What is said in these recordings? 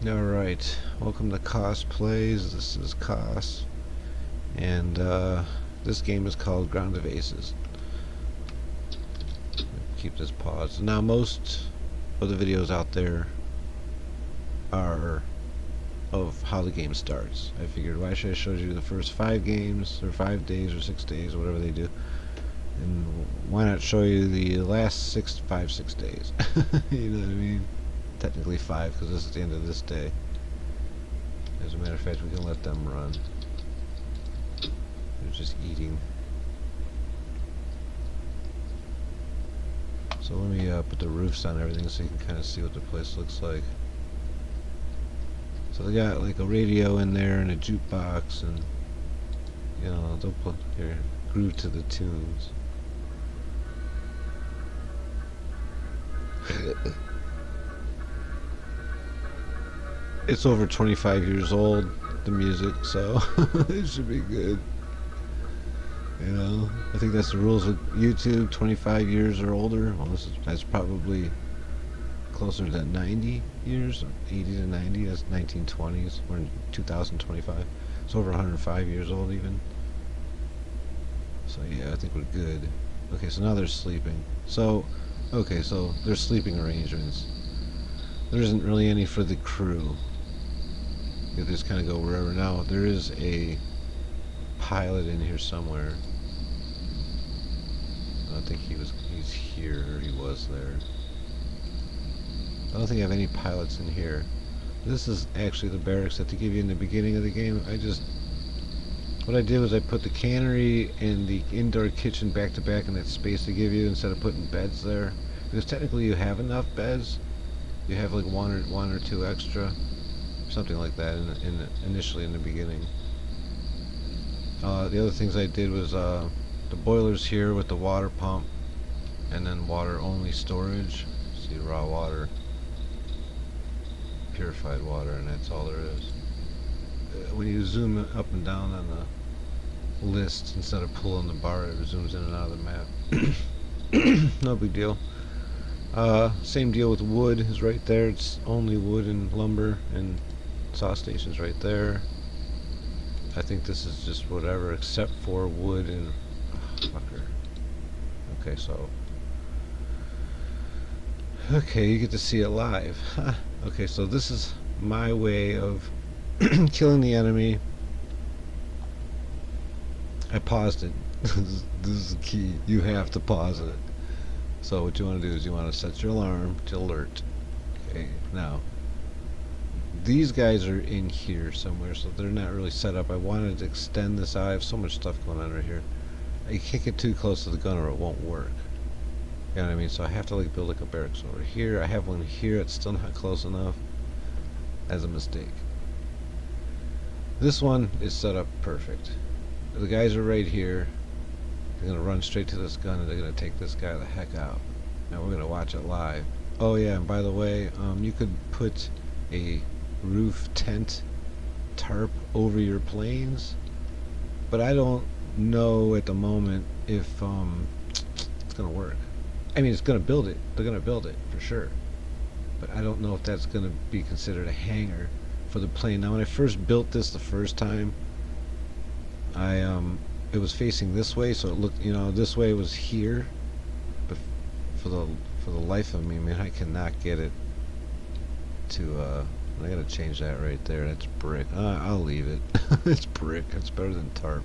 Alright, welcome to Cos Plays. This is Cos, and this game is called Ground of Aces. Keep this paused. Now, most of the videos out there are of how the game starts. I figured, why should I show you the first 5 games, or 5 days, or 6 days, or whatever they do, and why not show you the last 6 days? You know what I mean? Technically 5, because this is the end of this day. As a matter of fact, we can let them run. They're just eating. So let me put the roofs on everything so you can kind of see what the place looks like. So they got like a radio in there and a jukebox, and you know, they'll put their groove to the tunes. It's over 25 years old, the music, so it should be good. You know, I think that's the rules with YouTube, 25 years or older. Well, that's probably closer to 90 years, 80 to 90. That's 1920s. We're in 2025. It's over 105 years old even. So yeah, I think we're good. Okay, so now they're sleeping. So, okay, so there's sleeping arrangements. There isn't really any for the crew. You just kind of go wherever. Now, there is a pilot in here somewhere. I don't think he's here, or he was there. I don't think I have any pilots in here. This is actually the barracks that they give you in the beginning of the game. What I did was I put the cannery and the indoor kitchen back to back in that space they give you instead of putting beds there. Because technically you have enough beds. You have like one or two extra. Something like that initially in the beginning. The other things I did was the boilers here with the water pump, and then water only storage. See, raw water, purified water, and that's all there is. When you zoom up and down on the list instead of pulling the bar, it zooms in and out of the map. No big deal. Same deal with wood is right there. It's only wood and lumber, and saw stations right there. I think this is just whatever except for wood and fucker. Okay, so you get to see it live. Okay, so this is my way of killing the enemy. I paused it. This is the key. You have to pause it. So what you want to do is you want to set your alarm to alert. Okay, now these guys are in here somewhere, so they're not really set up. I wanted to extend this out. I have so much stuff going on right here. You can't get too close to the gun or it won't work. You know what I mean? So I have to like build like a barracks over here. I have one here. It's still not close enough. That's a mistake. This one is set up perfect. The guys are right here. They're gonna run straight to this gun and they're gonna take this guy the heck out. Now we're gonna watch it live. Oh yeah, and by the way, you could put a roof tent tarp over your planes, but I don't know at the moment if it's gonna work. I mean, it's gonna build it. They're gonna build it for sure, but I don't know if that's gonna be considered a hangar for the plane. Now, when I first built this the first time, it was facing this way, so it looked, you know, this way was here, but for the life of me, man, I cannot get it to I gotta change that right there. That's brick. I'll leave it. It's brick. It's better than tarp.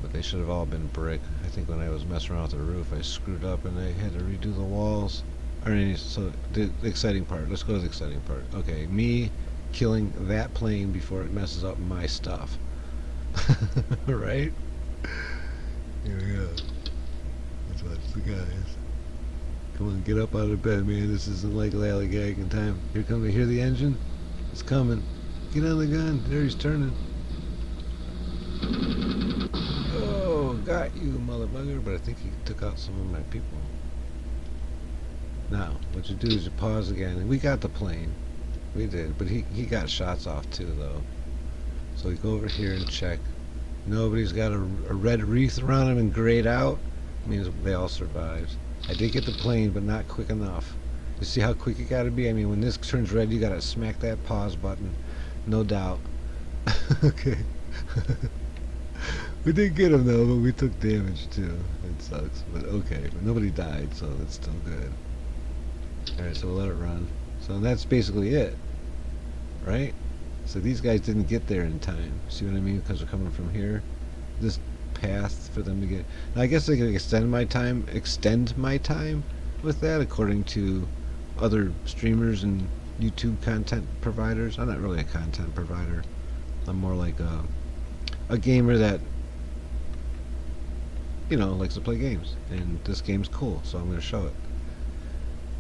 But they should have all been brick. I think when I was messing around with the roof, I screwed up and I had to redo the walls. Alright, so the exciting part. Let's go to the exciting part. Okay, me killing that plane before it messes up my stuff. Right? Here we go. Let's watch the guys. Come on, get up out of bed, man. This isn't like lollygagging time. Here comes. Hear the engine? It's coming. Get on the gun. There, he's turning. Oh, got you, motherfucker. But I think he took out some of my people. Now, what you do is you pause again. We got the plane. We did. But he got shots off too, though. So we go over here and check. Nobody's got a red wreath around him and grayed out. Means they all survived. I did get the plane, but not quick enough. You see how quick it gotta be? I mean, when this turns red, you gotta smack that pause button. No doubt. Okay. We did get him though, but we took damage too. It sucks, but okay. But nobody died, so that's still good. Alright, so we'll let it run. So that's basically it, right? So these guys didn't get there in time. See what I mean? Because they're coming from here. This path for them to get. Now I guess they can extend my time with that, according to other streamers and YouTube content providers. I'm not really a content provider. I'm more like a gamer that, you know, likes to play games, and this game's cool, so I'm going to show it.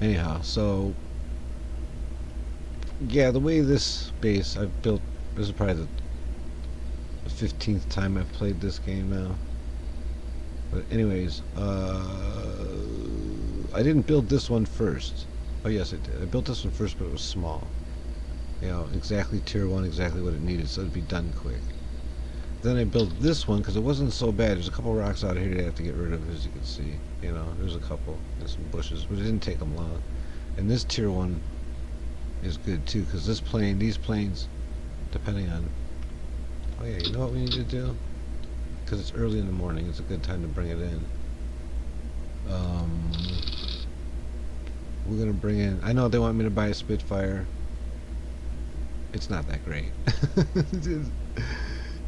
Anyhow, so yeah, the way this base I've built, this is probably the 15th time I've played this game now. But anyways, I didn't build this one first. Oh yes, I did. I built this one first, but it was small. You know, exactly tier 1, exactly what it needed, so it'd be done quick. Then I built this one because it wasn't so bad. There's a couple rocks out here to have to get rid of, as you can see. You know, there's a couple and some bushes, but it didn't take them long. And this tier 1 is good too, because these planes, depending on. Oh yeah, you know what we need to do? Because it's early in the morning, it's a good time to bring it in. We're gonna bring in. I know they want me to buy a Spitfire. It's not that great.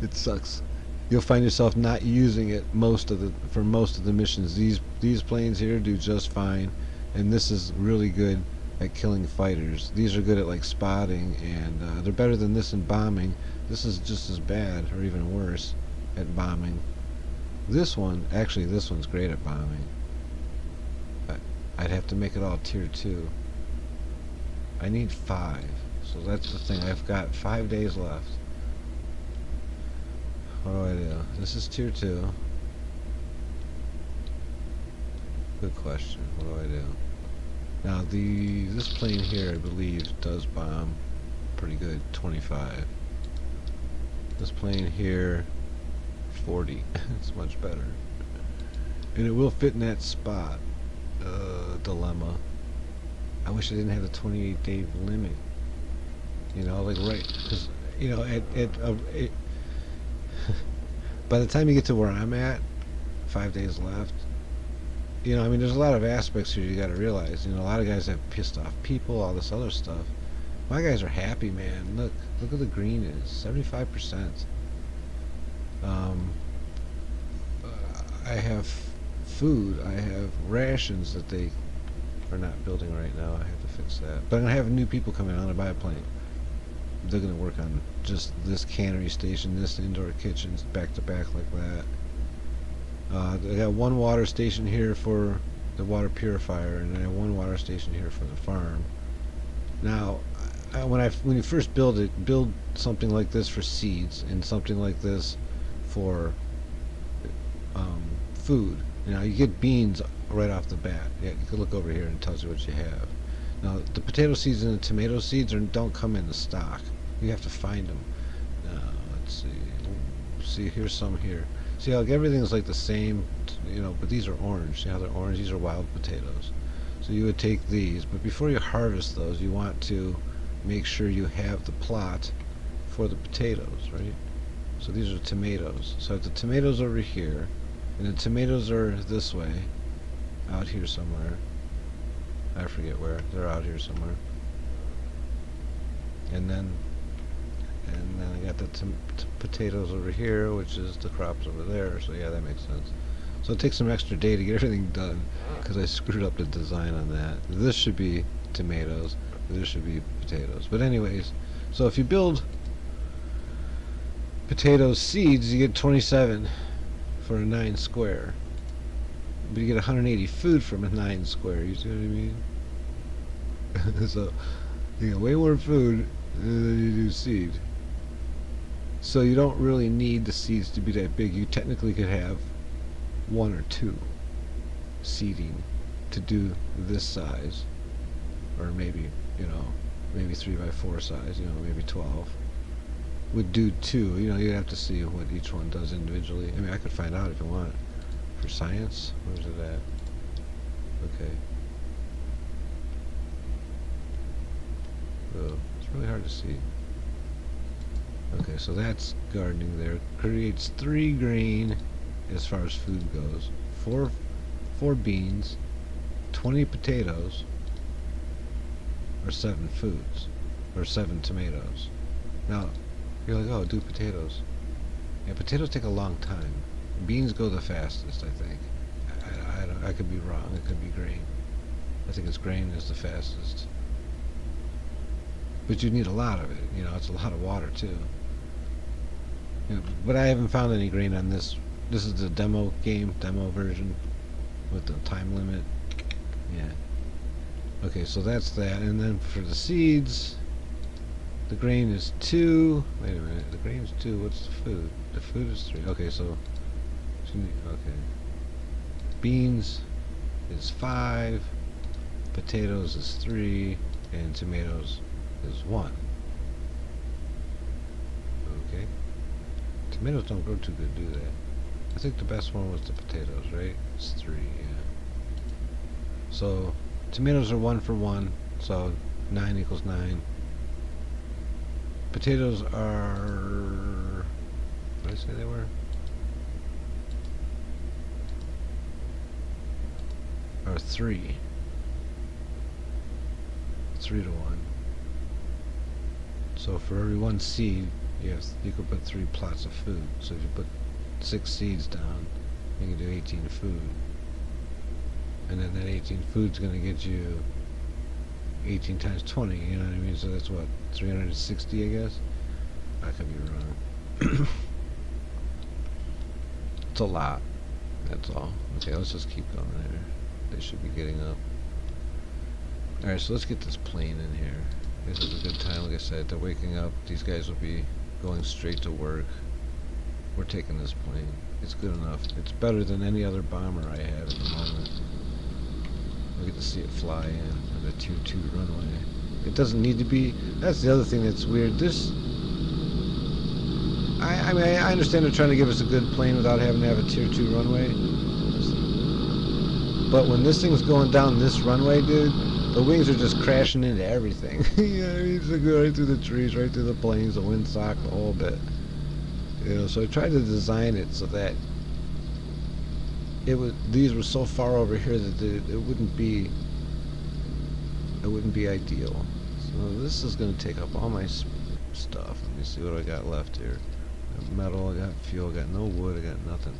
It sucks. You'll find yourself not using it for most of the missions. These planes here do just fine, and this is really good at killing fighters. These are good at like spotting, and they're better than this in bombing. This is just as bad or even worse at bombing. This one's great at bombing. I'd have to make it all tier 2. I need 5, so that's the thing. I've got 5 days left. What do I do? This is tier 2. Good question. What do I do? Now this plane here, I believe, does bomb pretty good. 25. This plane here, 40. It's much better, and it will fit in that spot. Dilemma. I wish I didn't have the 28-day limit. You know, like right, because you know, by the time you get to where I'm at, 5 days left. You know, I mean, there's a lot of aspects here you got to realize. You know, a lot of guys have pissed off people, all this other stuff. My guys are happy, man. Look what the green is, 75%. I have food. I have rations that they are not building right now. I have to fix that. But I'm gonna have new people coming on to buy a plane. They're gonna work on just this cannery station, this indoor kitchens, back to back like that. I got one water station here for the water purifier, and I have one water station here for the farm. Now, when you first build something like this for seeds, and something like this for food. You know, you get beans right off the bat. Yeah, you can look over here and it tells you what you have. Now, the potato seeds and the tomato seeds don't come in the stock. You have to find them. Let's see. See, here's some here. See how everything's like the same, you know, but these are orange. See how they're orange? These are wild potatoes. So you would take these, but before you harvest those, you want to make sure you have the plot for the potatoes, right? So these are tomatoes. So if the tomatoes over here, and the tomatoes are this way, out here somewhere. I forget where. They're out here somewhere. And then I got the potatoes over here, which is the crops over there. So yeah, that makes sense. So it takes some extra day to get everything done because I screwed up the design on that. This should be tomatoes. This should be potatoes. But anyways, so if you build potato seeds, you get 27 for a 9 square. But you get 180 food from a 9 square. You see what I mean? So you get way more food than you do seed. So you don't really need the seeds to be that big. You technically could have 1 or 2 seeding to do this size, or maybe, you know, maybe 3x4 size, you know, maybe 12 would do 2. You know, you'd have to see what each one does individually. I mean, I could find out if you want. For science, where's it at? Okay. hard to see. Okay, so that's gardening there. Creates 3 grain as far as food goes. 4 beans, 20 potatoes, or 7 foods, or 7 tomatoes. Now, you're like, oh, do potatoes. Yeah, potatoes take a long time. Beans go the fastest, I think. I could be wrong. It could be grain. I think it's grain is the fastest. But you need a lot of it. You know, it's a lot of water, too. You know, but I haven't found any grain on this. This is the demo version with the time limit. Yeah. Okay, so that's that. And then for the seeds, the grain is 2. Wait a minute. The grain is 2. What's the food? The food is 3. Okay, so... Okay. Beans is 5. Potatoes is 3. And tomatoes is 1. Okay. Tomatoes don't grow too good, do they? I think the best one was the potatoes, right? It's 3, yeah. So, tomatoes are 1 for 1, so 9 equals 9. Potatoes are... What did I say they were? Are 3. 3 to 1. So for every 1 seed, yes, you could put 3 plots of food. So if you put 6 seeds down, you can do 18 food. And then that 18 food's going to get you 18 times 20, you know what I mean? So that's what, 360, I guess? I could be wrong. It's a lot. That's all. Okay, let's just keep going there. They should be getting up. Alright, so let's get this plane in here. This is a good time, like I said. They're waking up. These guys will be going straight to work. We're taking this plane. It's good enough. It's better than any other bomber I have at the moment. We get to see it fly in on the Tier 2 runway. It doesn't need to be. That's the other thing that's weird. This... I mean, I understand they're trying to give us a good plane without having to have a Tier 2 runway. But when this thing's going down this runway, dude, the wings are just crashing into everything. Yeah, it's like right through the trees, right through the planes, the windsock, the whole bit. You know, so I tried to design it so that it was. These were so far over here that it wouldn't be. It wouldn't be ideal. So this is going to take up all my stuff. Let me see what I got left here. I got metal. I got fuel. I got no wood. I got nothing.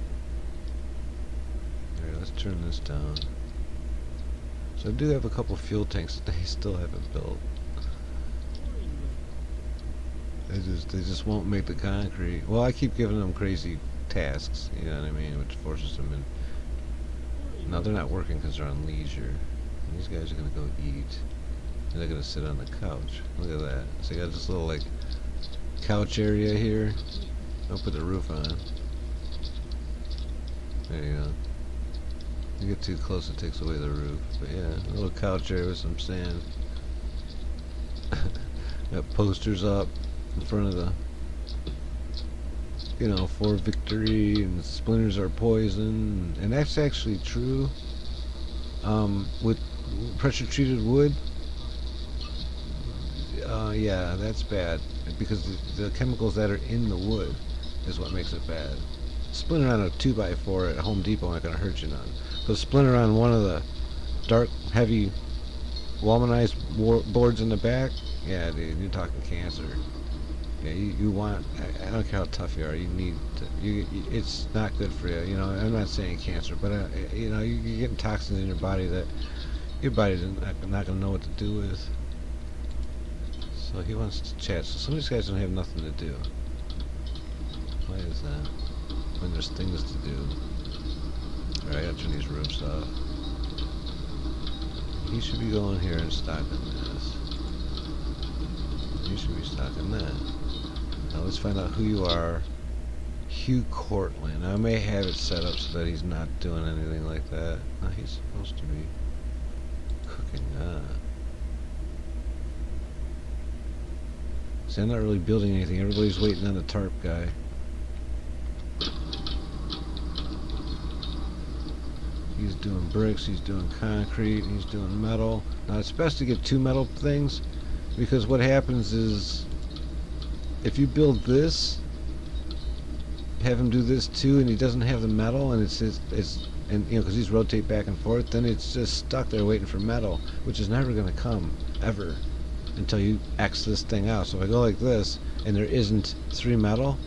Alright, let's turn this down. So I do have a couple fuel tanks that they still haven't built. They just won't make the concrete. Well, I keep giving them crazy tasks, you know what I mean, which forces them in. Now they're not working because they're on leisure. And these guys are gonna go eat, and they're gonna sit on the couch. Look at that. So you got this little like couch area here. I'll put the roof on. There you go. You get too close, it takes away the roof. But yeah, a little couch area with some sand. Got posters up in front of the, you know, for victory and splinters are poison, and that's actually true. With pressure treated wood, yeah, that's bad because the chemicals that are in the wood is what makes it bad. Splinter on a 2x4 at Home Depot ain't gonna hurt you none. But a splinter on one of the dark, heavy, womanized boards in the back, yeah, dude, you're talking cancer. Yeah, you want. I don't care how tough you are. You need to. It's not good for you. You know, I'm not saying cancer, but you know, you're getting toxins in your body that your body's not gonna know what to do with. So he wants to chat. So some of these guys don't have nothing to do. Why is that? When there's things to do. Alright, I gotta turn these roofs off. He should be going here and stocking this. You should be stocking that. Now let's find out who you are. Hugh Cortland. I may have it set up so that he's not doing anything like that. No, he's supposed to be cooking. See, I'm not really building anything. Everybody's waiting on the tarp guy. He's doing bricks, he's doing concrete, he's doing metal. Now it's best to get 2 metal things Because what happens is, if you build this, have him do this too, and he doesn't have the metal, and it's and you know, because these rotate back and forth, then it's just stuck there waiting for metal, which is never going to come ever until you X this thing out. So if I go like this, and there isn't 3 metal,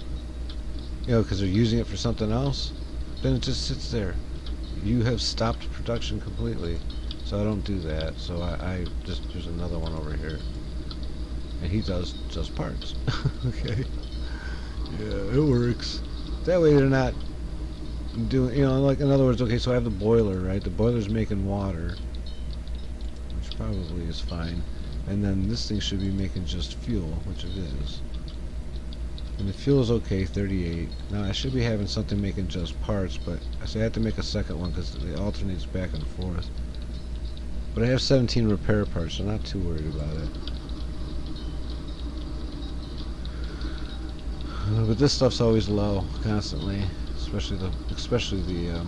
you know, because they're using it for something else, then it just sits there. You have stopped production completely. So I don't do that. So I just, there's another one over here, and he does just parts. Okay. Yeah, it works. That way they're not doing, you know, like in other words, okay, so I have the boiler, right? The boiler's making water, which probably is fine. And then this thing should be making just fuel, which it is. And the fuel is okay, 38. Now I should be having something making just parts, but I say I have to make a second one because it alternates back and forth. But I have 17 repair parts, so I'm not too worried about it. But this stuff's always low, constantly, especially the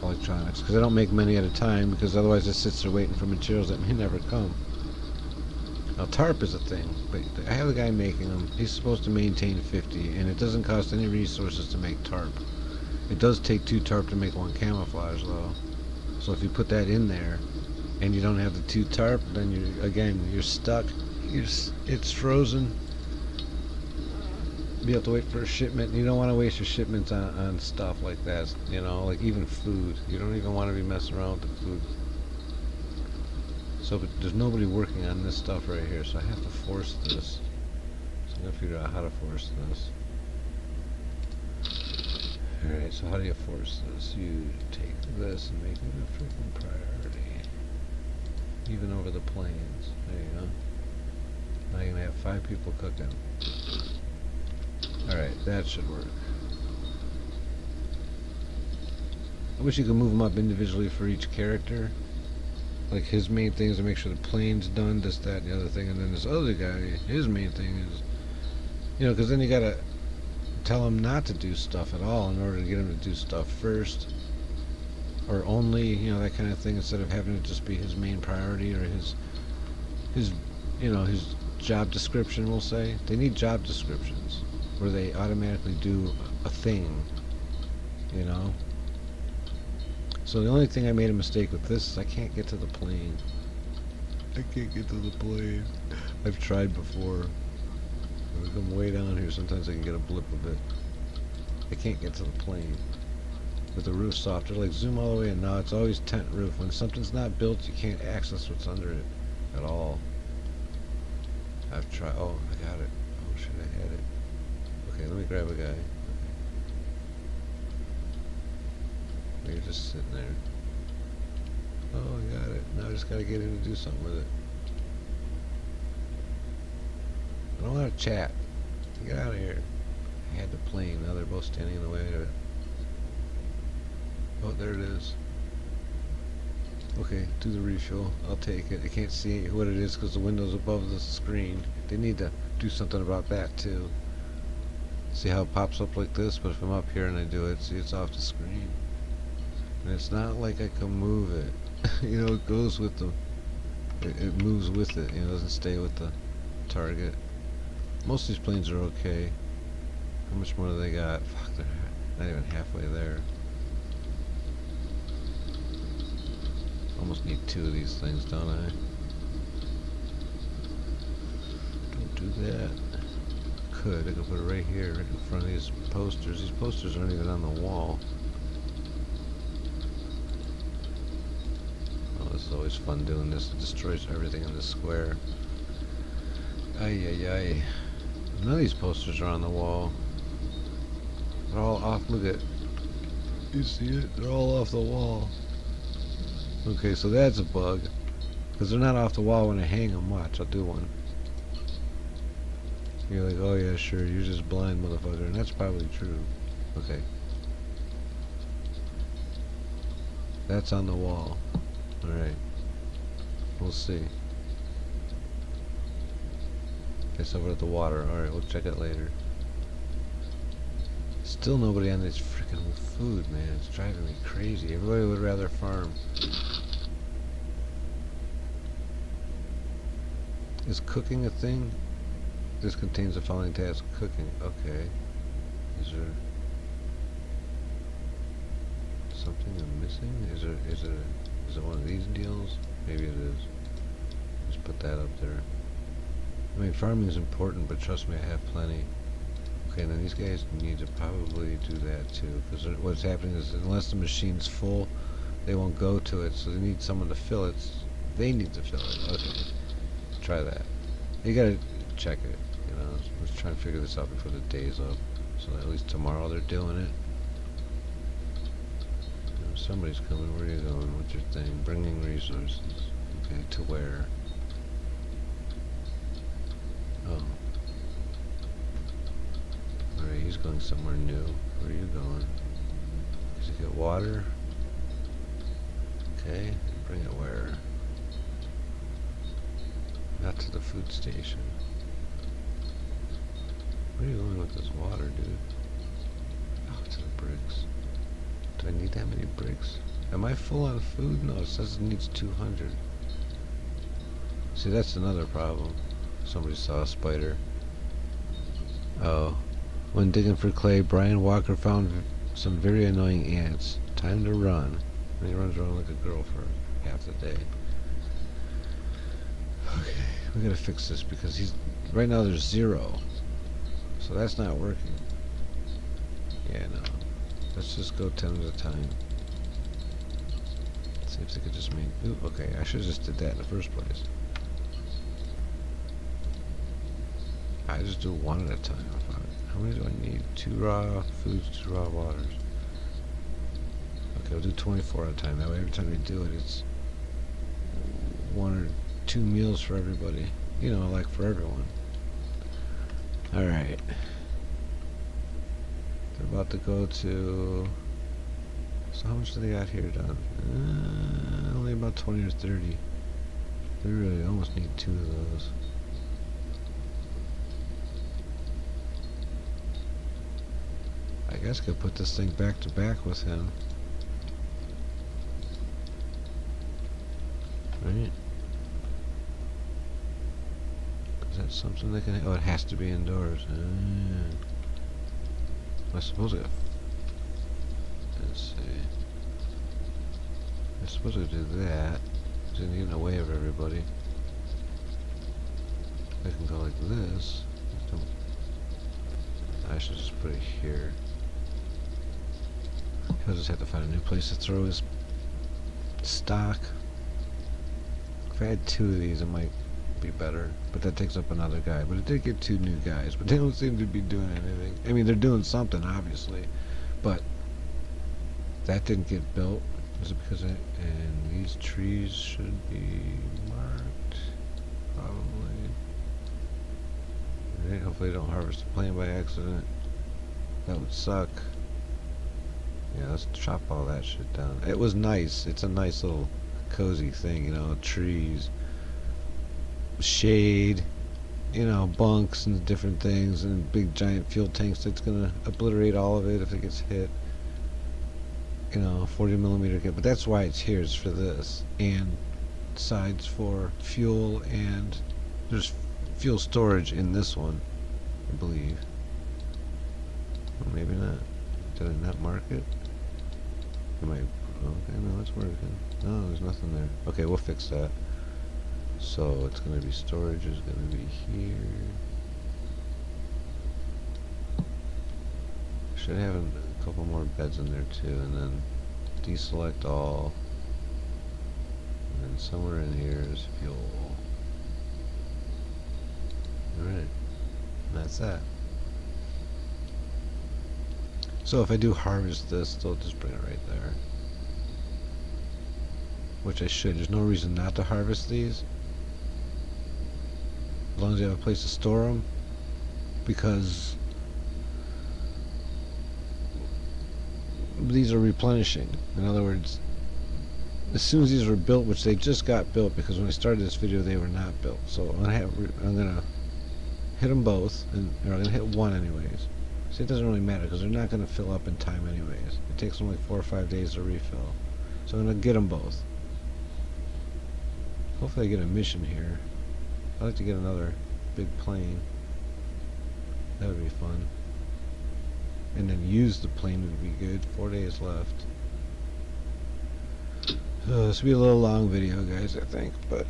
electronics, because I don't make many at a time, because otherwise it sits there waiting for materials that may never come. Now tarp is a thing, but I have a guy making them. He's supposed to maintain 50, and it doesn't cost any resources to make tarp. It does take 2 tarp to make 1 camouflage, though. So if you put that in there, and you don't have the 2 tarp, then you're stuck. It's frozen. You have to wait for a shipment. You don't want to waste your shipments on stuff like that, you know, like even food. You don't even want to be messing around with the food. So but there's nobody working on this stuff right here, so I have to force this. So I'm going to figure out how to force this. Alright, so how do you force this? You take this and make it a freaking priority. Even over the planes. There you go. Now you're going to have 5 people cooking. Alright, that should work. I wish you could move them up individually for each character. Like his main thing is to make sure the plane's done, this, that, and the other thing, and then this other guy, his main thing is, you know, because then you gotta tell him not to do stuff at all in order to get him to do stuff first, or only, you know, that kind of thing, instead of having it just be his main priority or his you know, his job description, we'll say. They need job descriptions where they automatically do a thing, you know. So the only thing I made a mistake with this is I can't get to the plane. I can't get to the plane. I've tried before. If I come way down here, sometimes I can get a blip of it. I can't get to the plane. With the roof softer, like zoom all the way in. Now it's always tent roof. When something's not built, you can't access what's under it at all. I've tried. Oh, I got it. Oh shit, I had it. Okay, let me grab a guy. You're just sitting there. Oh, I got it. Now I just gotta get him to do something with it. I don't want to chat. Get out of here. I had the plane. Now they're both standing in the way of it. Oh, there it is. Okay, do the refuel. I'll take it. I can't see what it is because the window's above the screen. They need to do something about that too. See how it pops up like this? But if I'm up here and I do it, see, it's off the screen. And it's not like I can move it. You know, it goes with the... It moves with it. You know, it doesn't stay with the target. Most of these planes are okay. How much more do they got? Fuck, they're not even halfway there. Almost need 2 of these things, don't I? Don't do that. I could put it right here, right in front of these posters. These posters aren't even on the wall. Oh, this is always fun doing this. It destroys everything in this square. Ay, ay, ay. None of these posters are on the wall. They're all off. Look at. You see it? They're all off the wall. Okay, so that's a bug. Because they're not off the wall when I hang them. Watch, I'll do one. You're like, oh yeah, sure, you're just blind, motherfucker. And that's probably true. Okay. That's on the wall. Alright. We'll see. It's over at the water. Alright, we'll check it later. Still nobody on this freaking food, man. It's driving me crazy. Everybody would rather farm. Is cooking a thing? This contains the following task. Cooking. Okay. Is there something I'm missing? Is it one of these deals? Maybe it is. Just put that up there. I mean, farming is important, but trust me, I have plenty. Okay, then these guys need to probably do that too, because what's happening is unless the machine's full, they won't go to it, so they need someone to fill it. They need to fill it. Okay, try that. You gotta check it, you know. Let's try and figure this out before the day's up, so at least tomorrow they're doing it. You know, somebody's coming. Where are you going? What's your thing? Bringing resources. Okay, to where? Oh. Alright, he's going somewhere new. Where are you going? Does he get water? Okay, bring it where? Not to the food station. Where are you going with this water, dude? Oh, to the bricks. Do I need that many bricks? Am I full on food? No, it says it needs 200. See, that's another problem. Somebody saw a spider. Oh. When digging for clay, Brian Walker found some very annoying ants. Time to run. And he runs around like a girl for half the day. Okay, we gotta fix this because right now there's 0. So that's not working. Yeah, no. Let's just go 10 at a time. See if they could just make... Ooh, okay, I should've just did that in the first place. I just do 1 at a time. How many do I need? 2 raw foods, 2 raw waters. Okay, I'll do 24 at a time. That way every time we do it, it's 1 or 2 meals for everybody. You know, like for everyone. Alright. They're about to go to... So how much do they got here done? Only about 20 or 30. They really almost need 2 of those. I guess I could put this thing back to back with him. Right? Is that something they can... Oh, it has to be indoors. I suppose it... Let's see. I suppose I do that. It's gonna get in the way of everybody. I can go like this. I should just put it here. He'll just have to find a new place to throw his stock. If I had 2 of these, it might be better. But that takes up another guy. But it did get 2 new guys. But they don't seem to be doing anything. I mean, they're doing something, obviously. But that didn't get built. Is it because and these trees should be marked? Probably. Right, hopefully they don't harvest the plant by accident. That would suck. Yeah, let's chop all that shit down. It was nice. It's a nice little cozy thing, you know, trees, shade, you know, bunks and different things, and big giant fuel tanks that's gonna obliterate all of it if it gets hit. You know, 40mm kit, but that's why it's here, is for this, and sides for fuel, and there's fuel storage in this one, I believe. Or maybe not. Did I not mark it? Am I... Okay, no, it's working. No, there's nothing there. Okay, we'll fix that. So it's going to be storage is going to be here. Should have a couple more beds in there too, and then deselect all. And then somewhere in here is fuel. Alright, that's that. So if I do harvest this, they'll just bring it right there. Which I should. There's no reason not to harvest these. As long as you have a place to store them. Because these are replenishing. In other words, as soon as these were built, which they just got built, because when I started this video they were not built. So I'm gonna hit them both, or I'm gonna hit one anyways. See, it doesn't really matter because they're not going to fill up in time anyways. It takes them like 4 or 5 days to refill. So I'm going to get them both. Hopefully I get a mission here. I'd like to get another big plane. That would be fun. And then use the plane would be good. 4 days left. This will be a little long video, guys, I think, but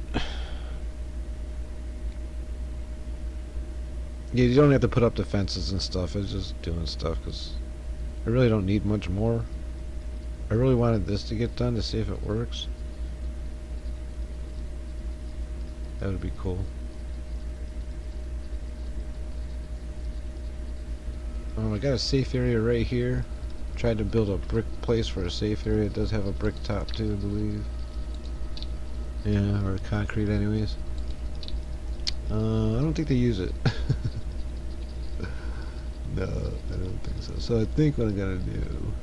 yeah, you don't have to put up the fences and stuff. It's just doing stuff because I really don't need much more. I really wanted this to get done to see if it works. That would be cool. I got a safe area right here. Tried to build a brick place for a safe area. It does have a brick top too, I believe. Yeah, or concrete anyways. I don't think they use it. No, I don't think so. So I think what I'm gonna do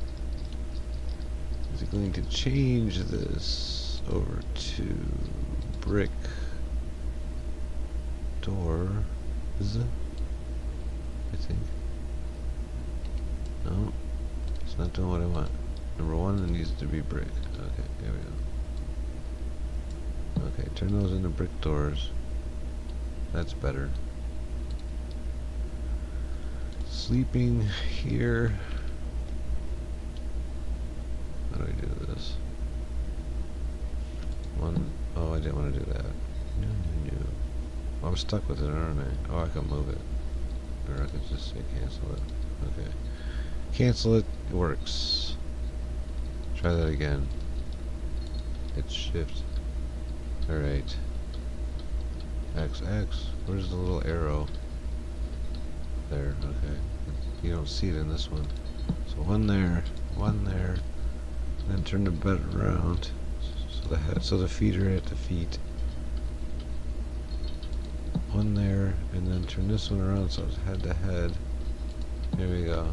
is I'm going to change this over to brick doors, I think. No, it's not doing what I want. Number one, it needs to be brick. Okay, here we go. Okay, turn those into brick doors. That's better. Sleeping here. How do I do this? One, oh, I didn't want to do that. No. Well, I'm stuck with it, aren't I? Oh, I can move it. Or I could just say cancel it. Okay. Cancel it. It works. Try that again. Hit shift. Alright. XX. Where's the little arrow? There. Okay. You don't see it in this one. So one there. And then turn the bed around. So the head. So the feet are at the feet. One there, and then turn this one around so it's head to head. Here we go.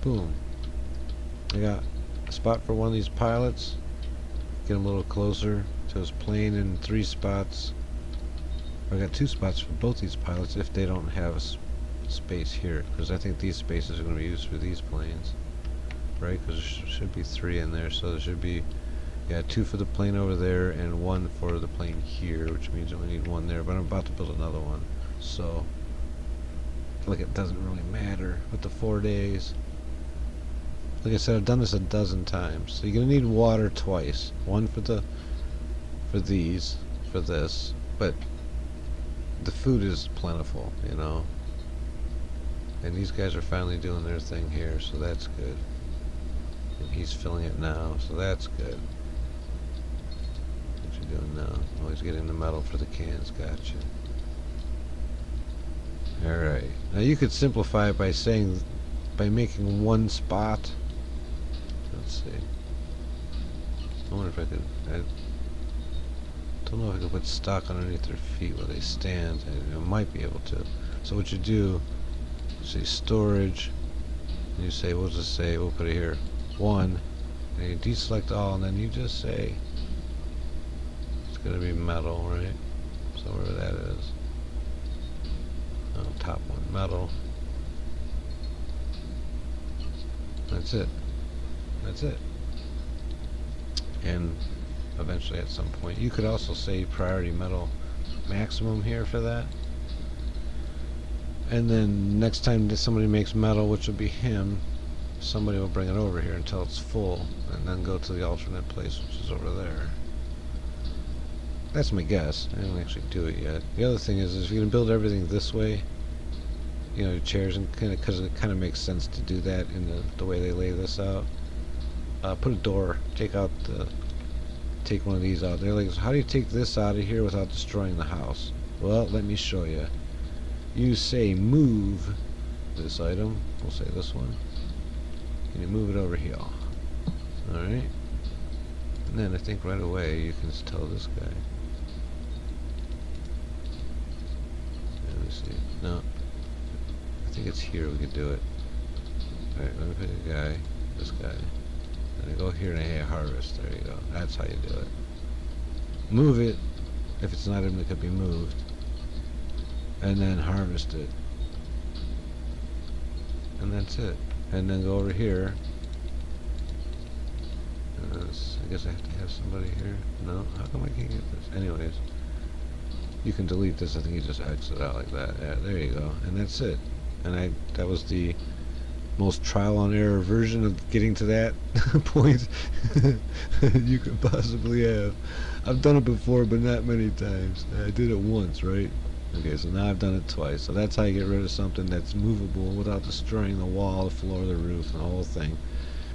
Boom. I got a spot for one of these pilots. Get him a little closer to his plane in 3 spots. I got 2 spots for both these pilots if they don't have a space here, because I think these spaces are going to be used for these planes, right? Because there should be 3 in there, so there should be, yeah, 2 for the plane over there and 1 for the plane here, which means I only need 1 there, but I'm about to build another one, so like it doesn't really matter with the 4 days. Like I said, I've done this a dozen times. So you're gonna need water twice. One for this, but the food is plentiful, you know. And these guys are finally doing their thing here, so that's good. And he's filling it now, so that's good. What you doing now? Oh, he's getting the metal for the cans. Gotcha. Alright. Now you could simplify it by making 1 spot. Let's see. I wonder if I could. I don't know if I could put stock underneath their feet where they stand. I might be able to. So what you do, you say storage, and you say, we'll just say, we'll put it here, 1, and you deselect all, and then you just say, it's going to be metal, right? So wherever that is. Oh, top one, metal. That's it. That's it. And eventually at some point you could also say priority metal maximum here for that, and then next time somebody makes metal, which will be him, somebody will bring it over here until it's full and then go to the alternate place, which is over there. That's my guess. I didn't actually do it yet. The other thing is if you're gonna build everything this way, you know, chairs, and because it kind of makes sense to do that in the way they lay this out. Put a door. Take one of these out. They're like, how do you take this out of here without destroying the house? Well, let me show you. You say move this item. We'll say this one, and you move it over here. All right. And then I think right away you can tell this guy. Let me see. No. I think it's here we could do it. Alright, let me pick a guy. This guy. And I go here and I hit harvest. There you go. That's how you do it. Move it. If it's not him, it could be moved. And then harvest it. And that's it. And then go over here. I guess I have to have somebody here. No? How come I can't get this? Anyways. You can delete this. I think you just exit out like that. Yeah, there you go. And that's it. And that was the most trial and error version of getting to that point you could possibly have. I've done it before, but not many times. I did it once, right? Okay, so now I've done it twice. So that's how you get rid of something that's movable without destroying the wall, the floor, the roof, and the whole thing.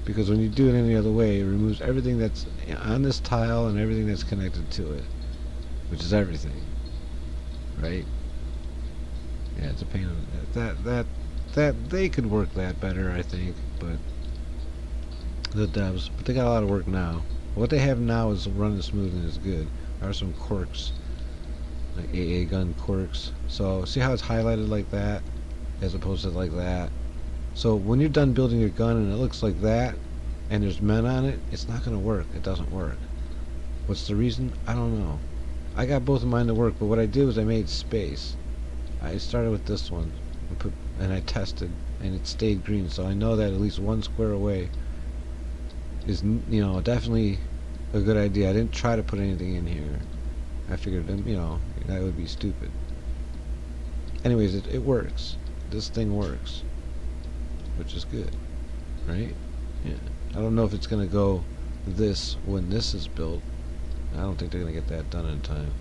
Because when you do it any other way, it removes everything that's on this tile and everything that's connected to it, which is everything, right? Yeah, it's a pain in that they could work that better, I think, but the devs, but they got a lot of work now. What they have now is running smooth and is good. There are some quirks, like AA gun quirks. So see how it's highlighted like that, as opposed to like that. So when you're done building your gun and it looks like that, and there's men on it, it's not going to work. It doesn't work. What's the reason? I don't know. I got both of mine to work, but what I did was I made space. I started with this one, and I tested, and it stayed green, so I know that at least one square away is, definitely a good idea. I didn't try to put anything in here. I figured, that would be stupid. Anyways, it works. This thing works, which is good, right? Yeah. I don't know if it's going to go this when this is built. I don't think they're going to get that done in time.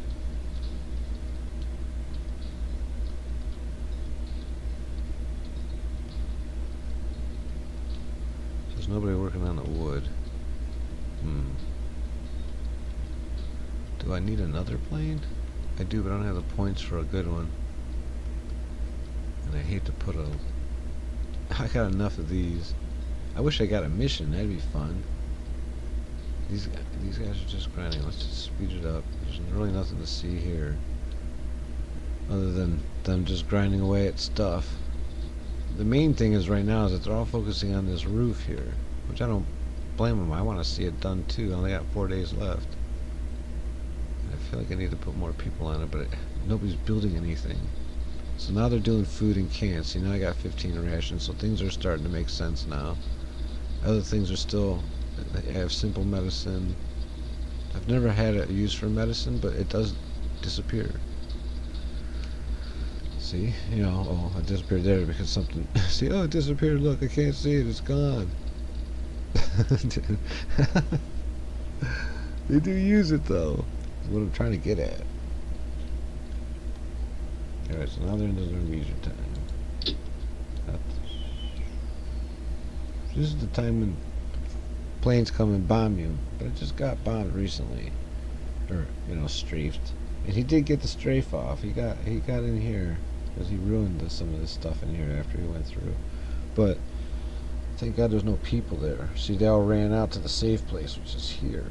There's nobody working on the wood. Do I need another plane? I do, but I don't have the points for a good one. And I hate to put I got enough of these. I wish I got a mission. That'd be fun. These guys are just grinding. Let's just speed it up. There's really nothing to see here, other than them just grinding away at stuff. The main thing is right now is that they're all focusing on this roof here, which I don't blame them. I want to see it done too. I only got 4 days left. I feel like I need to put more people on it, but nobody's building anything. So now they're doing food in cans. See, now I got 15 rations, so things are starting to make sense now. Other things are still, I have simple medicine. I've never had a use for medicine, but it does disappear. See, oh, it disappeared there because something, see, oh, it disappeared, look, I can't see it, it's gone. They do use it though. That's what I'm trying to get at. Alright, so now they're into their leisure time. This is the time when planes come and bomb you, but it just got bombed recently, or strafed. And he did get the strafe off. He got in here because he ruined some of this stuff in here after he went through. But thank God there's no people there. See, they all ran out to the safe place, which is here.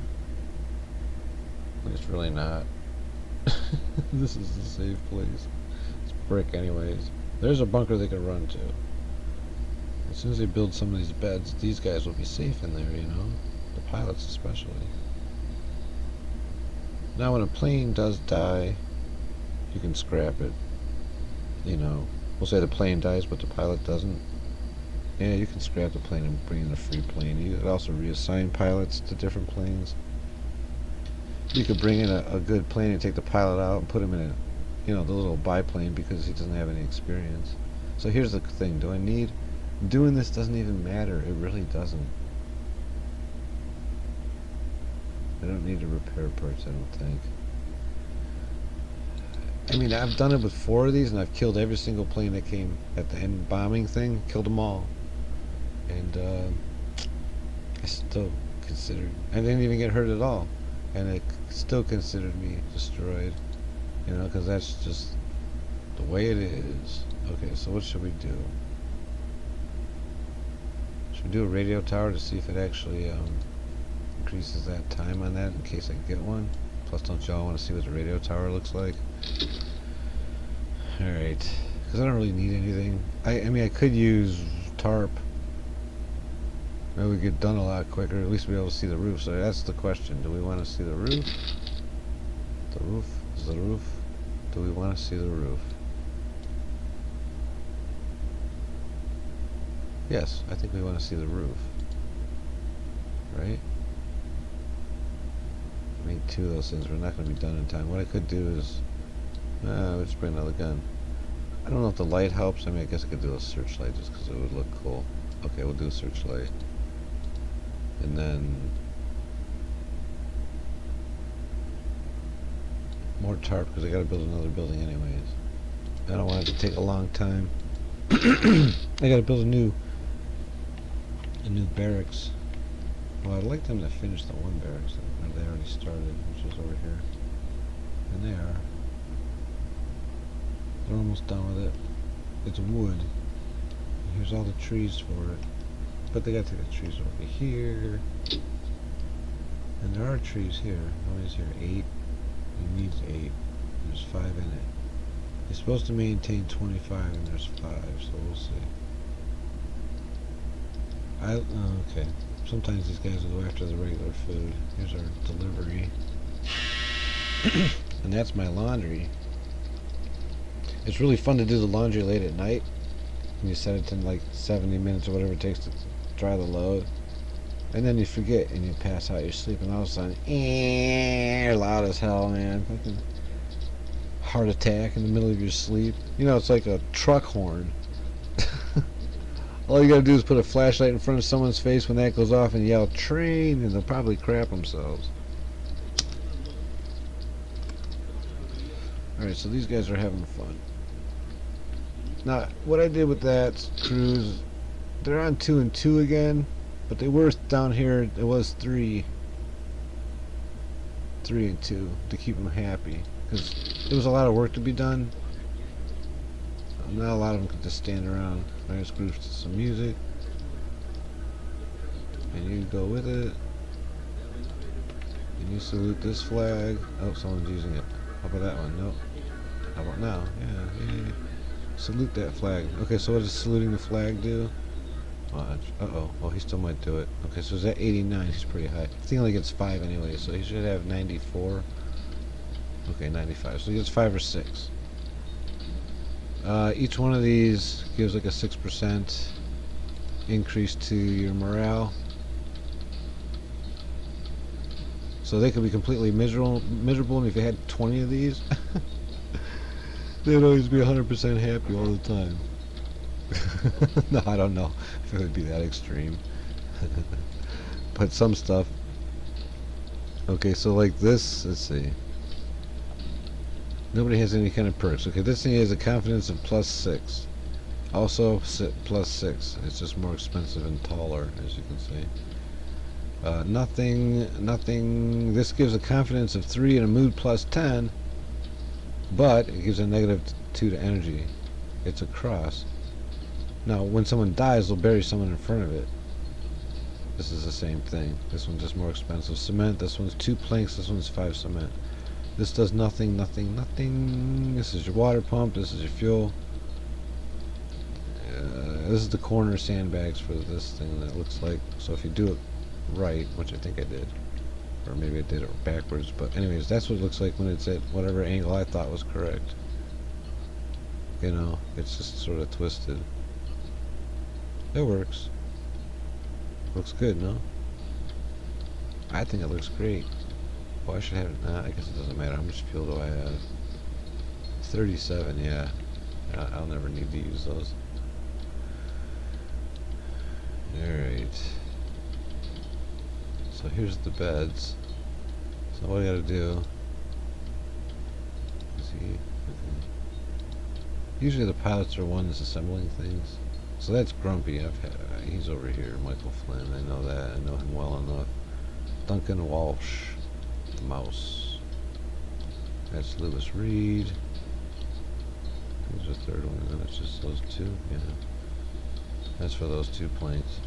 But it's really not. This is the safe place. It's brick anyways. There's a bunker they can run to. As soon as they build some of these beds, these guys will be safe in there, the pilots especially. Now when a plane does die, you can scrap it. We'll say the plane dies but the pilot doesn't. Yeah, you can scrap the plane and bring in a free plane. You could also reassign pilots to different planes. You could bring in a good plane and take the pilot out and put him in the little biplane because he doesn't have any experience. So here's the thing, doing this doesn't even matter. It really doesn't. I don't need to repair parts, I don't think. I mean, I've done it with 4 of these, and I've killed every single plane that came at the end bombing thing. Killed them all. And I still considered... I didn't even get hurt at all. And it still considered me destroyed. Because that's just the way it is. Okay, so what should we do? Should we do a radio tower to see if it actually increases that time on that in case I get one? Plus, don't y'all want to see what the radio tower looks like? Alright. Because I don't really need anything. I mean, I could use tarp. Maybe we get done a lot quicker. At least we'll be able to see the roof. So that's the question. Do we want to see the roof? The roof? Is the roof? Do we want to see the roof? Yes, I think we want to see the roof. Right? I mean, 2 of those things. We're not going to be done in time. What I could do is Let's bring another gun. I don't know if the light helps. I mean, I guess I could do a searchlight just because it would look cool. Okay, we'll do a searchlight. And then more tarp because I gotta build another building anyways. I don't want it to take a long time. I gotta build a new barracks. Well, I'd like them to finish the one barracks that they already started, which is over here. And they are. They're almost done with it. It's wood. Here's all the trees for it. But they gotta take the trees over here. And there are trees here. How many is here? 8. It needs 8. There's 5 in it. It's supposed to maintain 25 and there's 5, so we'll see. Okay. Sometimes these guys will go after the regular food. Here's our delivery. And that's my laundry. It's really fun to do the laundry late at night. And you set it to like 70 minutes or whatever it takes to dry the load. And then you forget and you pass out, you're sleeping, all of a sudden, loud as hell, man. Fucking heart attack in the middle of your sleep. You know, it's like a truck horn. All you gotta do is put a flashlight in front of someone's face when that goes off and yell, train, and they'll probably crap themselves. Alright, so these guys are having fun. Now, what I did with that cruise, they're on 2 and 2 again, but they were down here, it was 3 and 2 to keep them happy, because there was a lot of work to be done. Not a lot of them could just stand around. I just groove to some music, and you go with it, and you salute this flag. Oh, someone's using it. How about that one? Nope. How about now? Yeah. Salute that flag. Okay, so what does saluting the flag do? Uh-oh. Oh, he still might do it. Okay, so is that 89? He's pretty high. I think he only gets 5 anyway, so he should have 94. Okay, 95. So he gets 5 or 6. Each one of these gives like a 6% increase to your morale. So they could be completely miserable, and if you had 20 of these, they'd always be 100% happy all the time. No, I don't know if it would be that extreme. But some stuff. Okay, so like this, let's see. Nobody has any kind of perks. Okay, this thing has a confidence of +6. Also +6. It's just more expensive and taller, as you can see. Nothing. This gives a confidence of 3 and a mood +10, but it gives a -2 to energy. It's a cross. Now, when someone dies, they'll bury someone in front of it. This is the same thing. This one's just more expensive. Cement. This one's 2 planks. This one's 5 cement. This does nothing. This is your water pump. This is your fuel. This is the corner sandbags for this thing that looks like. So if you do it right, which I think I did, or maybe I did it backwards, but anyways, that's what it looks like when it's at whatever angle I thought was correct. You know, it's just sort of twisted. It works. Looks good, no? I think it looks great. Well, I should have it. Nah, I guess it doesn't matter. How much fuel do I have? 37, yeah. I'll never need to use those. Alright. So here's the beds. So what I gotta do is usually the pilots are ones assembling things. So that's Grumpy. He's over here, Michael Flynn. I know that. I know him well enough. Duncan Walsh, the mouse. That's Lewis Reed. Who's the third one? And then it's just those 2. Yeah. That's for those 2 planes.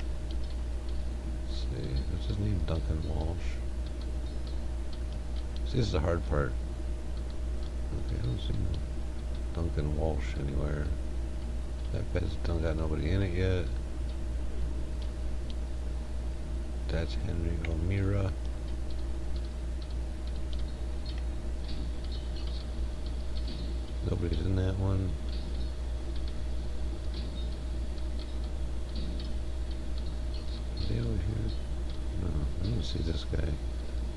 Let's see. What's his name? Duncan Walsh. See, this is the hard part. Okay, I don't see no Duncan Walsh anywhere. That bed's don't got nobody in it yet. That's Henry O'Meara. Nobody's in that one. Is he over here? No, I don't see this guy.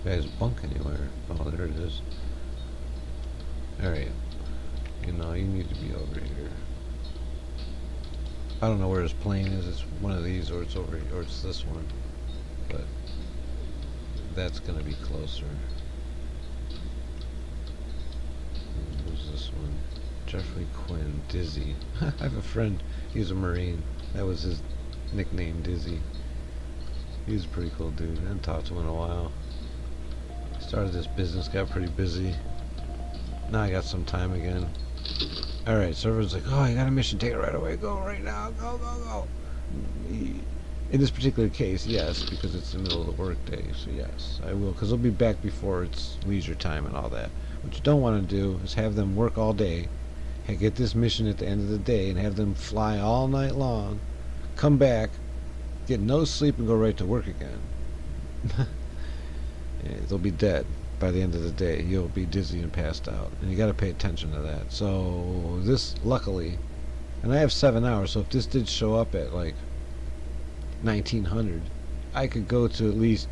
Guy's bunk anywhere. Oh, there it is. Alright. You know, you need to be over here. I don't know where his plane is. It's one of these, or it's over, or it's this one. But that's gonna be closer. Who's this one? Jeffrey Quinn, Dizzy. I have a friend. He's a Marine. That was his nickname, Dizzy. He's a pretty cool dude. I haven't talked to him in a while. Started this business, got pretty busy. Now I got some time again. Alright, so everyone's like, oh, you got a mission, take it right away. Go right now. Go, go, go. In this particular case, yes, because it's the middle of the workday. So yes, I will, because they'll be back before it's leisure time and all that. What you don't want to do is have them work all day, and get this mission at the end of the day, and have them fly all night long, come back, get no sleep, and go right to work again. They'll be dead by the end of the day. You'll be dizzy and passed out, and you got to pay attention to that. So this, luckily, and I have 7 hours, so if this did show up at like 1900, I could go to at least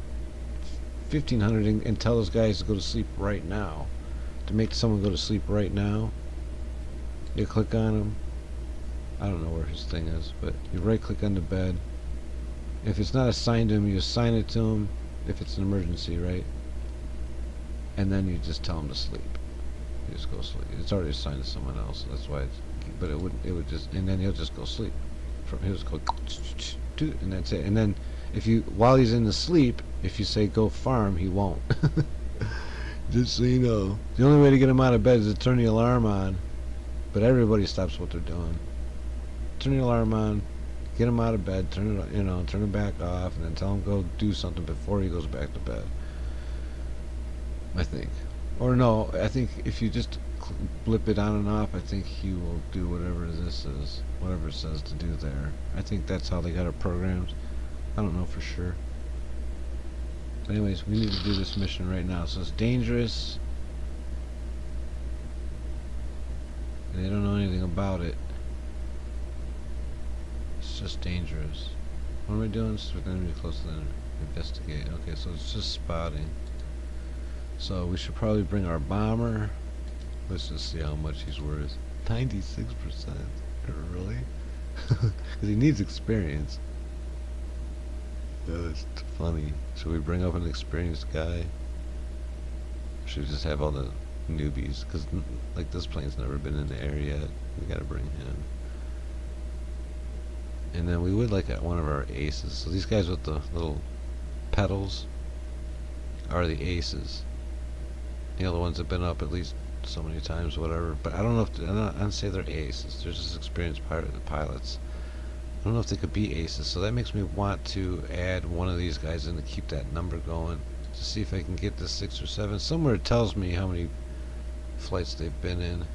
1500 and tell those guys to go to sleep right now. To make someone go to sleep right now, you click on him. I don't know where his thing is, but you right click on the bed. If it's not assigned to him, you assign it to him if it's an emergency, right? And then you just tell him to sleep. You just go sleep. It's already assigned to someone else, that's why it's, but it would just, and then he'll just go sleep. He'll just go, and that's it. And then if you, while he's in the sleep, if you say go farm, he won't. Just so you know. The only way to get him out of bed is to turn the alarm on, but everybody stops what they're doing. Turn the alarm on, get him out of bed, turn it, you know, turn it back off, and then tell him go do something before he goes back to bed. I think, or no, I think if you just blip it on and off, I think he will do whatever this is, whatever it says to do there. I think that's how they got it programmed. I don't know for sure. But anyways, we need to do this mission right now. So it's dangerous, and they don't know anything about it. It's just dangerous. What am I doing? So we're going to be close to the investigate. Okay, so it's just spotting. So we should probably bring our bomber. Let's just see how much he's worth. 96%. Really? Because he needs experience. That's funny. Should we bring up an experienced guy? Should we just have all the newbies? Because like this plane's never been in the air yet. We gotta bring him. And then we would like one of our aces. So these guys with the little pedals are the aces. You know, the ones that have been up at least so many times, whatever. But I don't know if I don't say they're aces. They're just experienced pilots. I don't know if they could be aces. So that makes me want to add one of these guys in to keep that number going, to see if I can get to 6 or 7. Somewhere it tells me how many flights they've been in.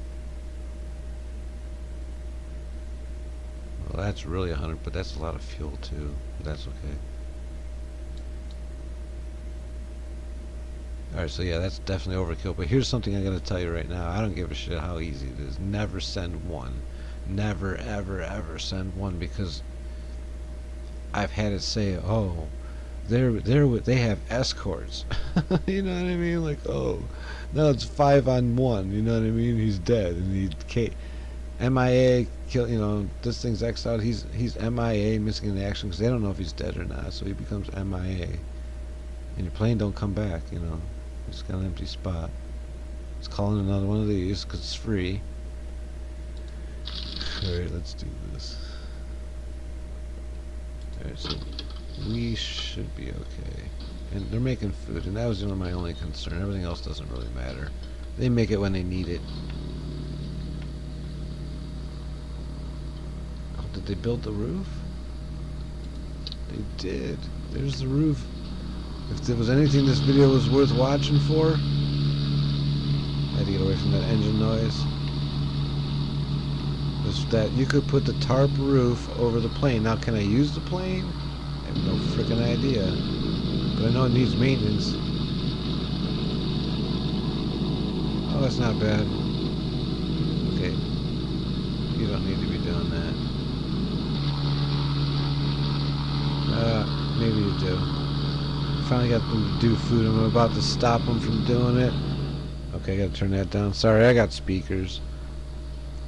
Well, that's really 100, but that's a lot of fuel too. But that's okay. Alright, so yeah, that's definitely overkill. But here's something I gotta tell you right now. I don't give a shit how easy it is. Never send one. Never, ever, ever send one, because I've had it say, oh, they have escorts. You know what I mean? Like, oh, no, it's 5 on 1. You know what I mean? He's dead, and he MIA, kill. You know, this thing's X'd out. He's MIA, missing in action, because they don't know if he's dead or not. So he becomes MIA, and your plane don't come back. You know, you just got an empty spot. It's calling another one of these because it's free. Alright, let's do this. Alright, so we should be okay. And they're making food, and that was my only concern. Everything else doesn't really matter. They make it when they need it. Oh, did they build the roof? They did. There's the roof. If there was anything this video was worth watching for, I had to get away from that engine noise. Was that you could put the tarp roof over the plane. Now, can I use the plane? I have no freaking idea. But I know it needs maintenance. Oh, that's not bad. Okay. You don't need to be doing that. Maybe you do. Finally got them to do food. I'm about to stop them from doing it. Okay, I gotta turn that down. Sorry, I got speakers.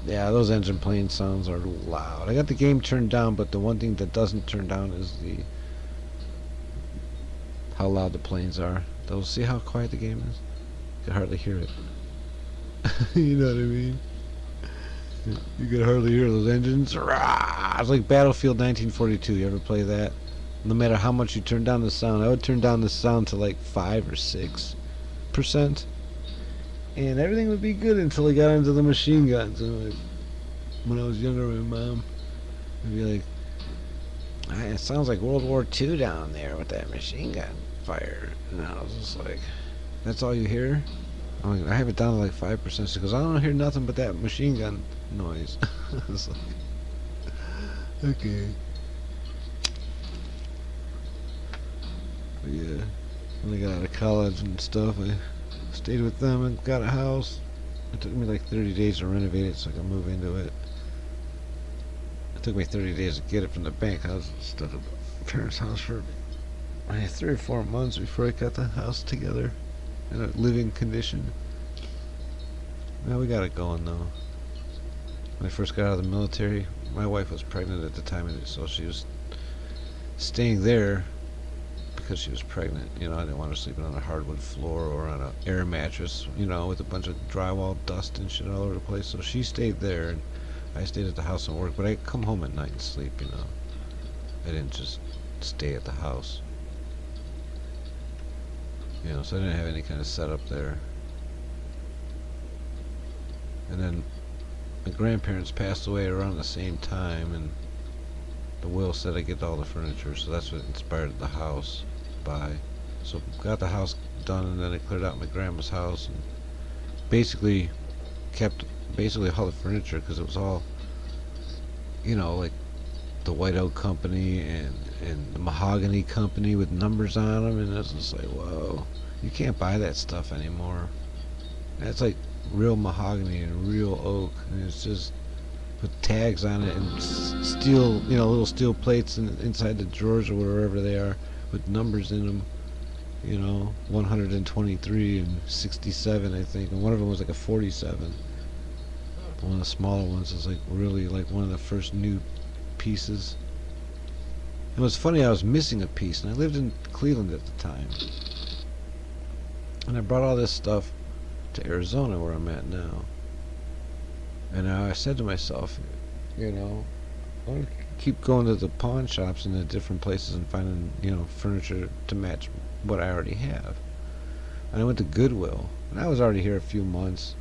Yeah, those engine plane sounds are loud. I got the game turned down, but the one thing that doesn't turn down is the how loud the planes are. They'll see how quiet the game is. You can hardly hear it. You know what I mean? You can hardly hear those engines. It's like Battlefield 1942. You ever play that? No matter how much you turn down the sound, I would turn down the sound to like 5 or 6%, and everything would be good until I got into the machine guns. And like, when I was younger, my mom would be like, "Ah, it sounds like World War II down there with that machine gun fire." And I was just like, "That's all you hear?" I'm like, I have it down to like 5%. She goes, "I don't hear nothing but that machine gun noise." I was like, okay. But yeah, when I got out of college and stuff, I stayed with them and got a house. It took me like 30 days to renovate it so I could move into it. It took me 30 days to get it from the bank. I was stuck at my parents' house for 3 or 4 months before I got the house together in a living condition. Now we got it going though. When I first got out of the military, my wife was pregnant at the time, so she was staying there because she was pregnant. You know, I didn't want her sleeping on a hardwood floor or on an air mattress, you know, with a bunch of drywall dust and shit all over the place. So she stayed there, and I stayed at the house and work. But I come home at night and sleep, you know. I didn't just stay at the house. You know, so I didn't have any kind of setup there. And then my grandparents passed away around the same time, and the will said I get all the furniture, so that's what inspired the house buy. So got the house done, and then I cleared out my grandma's house and basically kept basically all the furniture because it was all, you know, like the White Oak Company and the Mahogany Company with numbers on them, and it's just like, whoa, you can't buy that stuff anymore. That's like real mahogany and real oak, and it's just put tags on it and steel, you know, little steel plates inside the drawers or wherever they are with numbers in them. You know, 123 and 67, I think, and one of them was like a 47. One of the smaller ones is like really like one of the first new pieces. It was funny, I was missing a piece, and I lived in Cleveland at the time, and I brought all this stuff to Arizona where I'm at now. And I said to myself, you know, I want to keep going to the pawn shops in the different places and finding, you know, furniture to match what I already have. And I went to Goodwill, and I was already here a few months,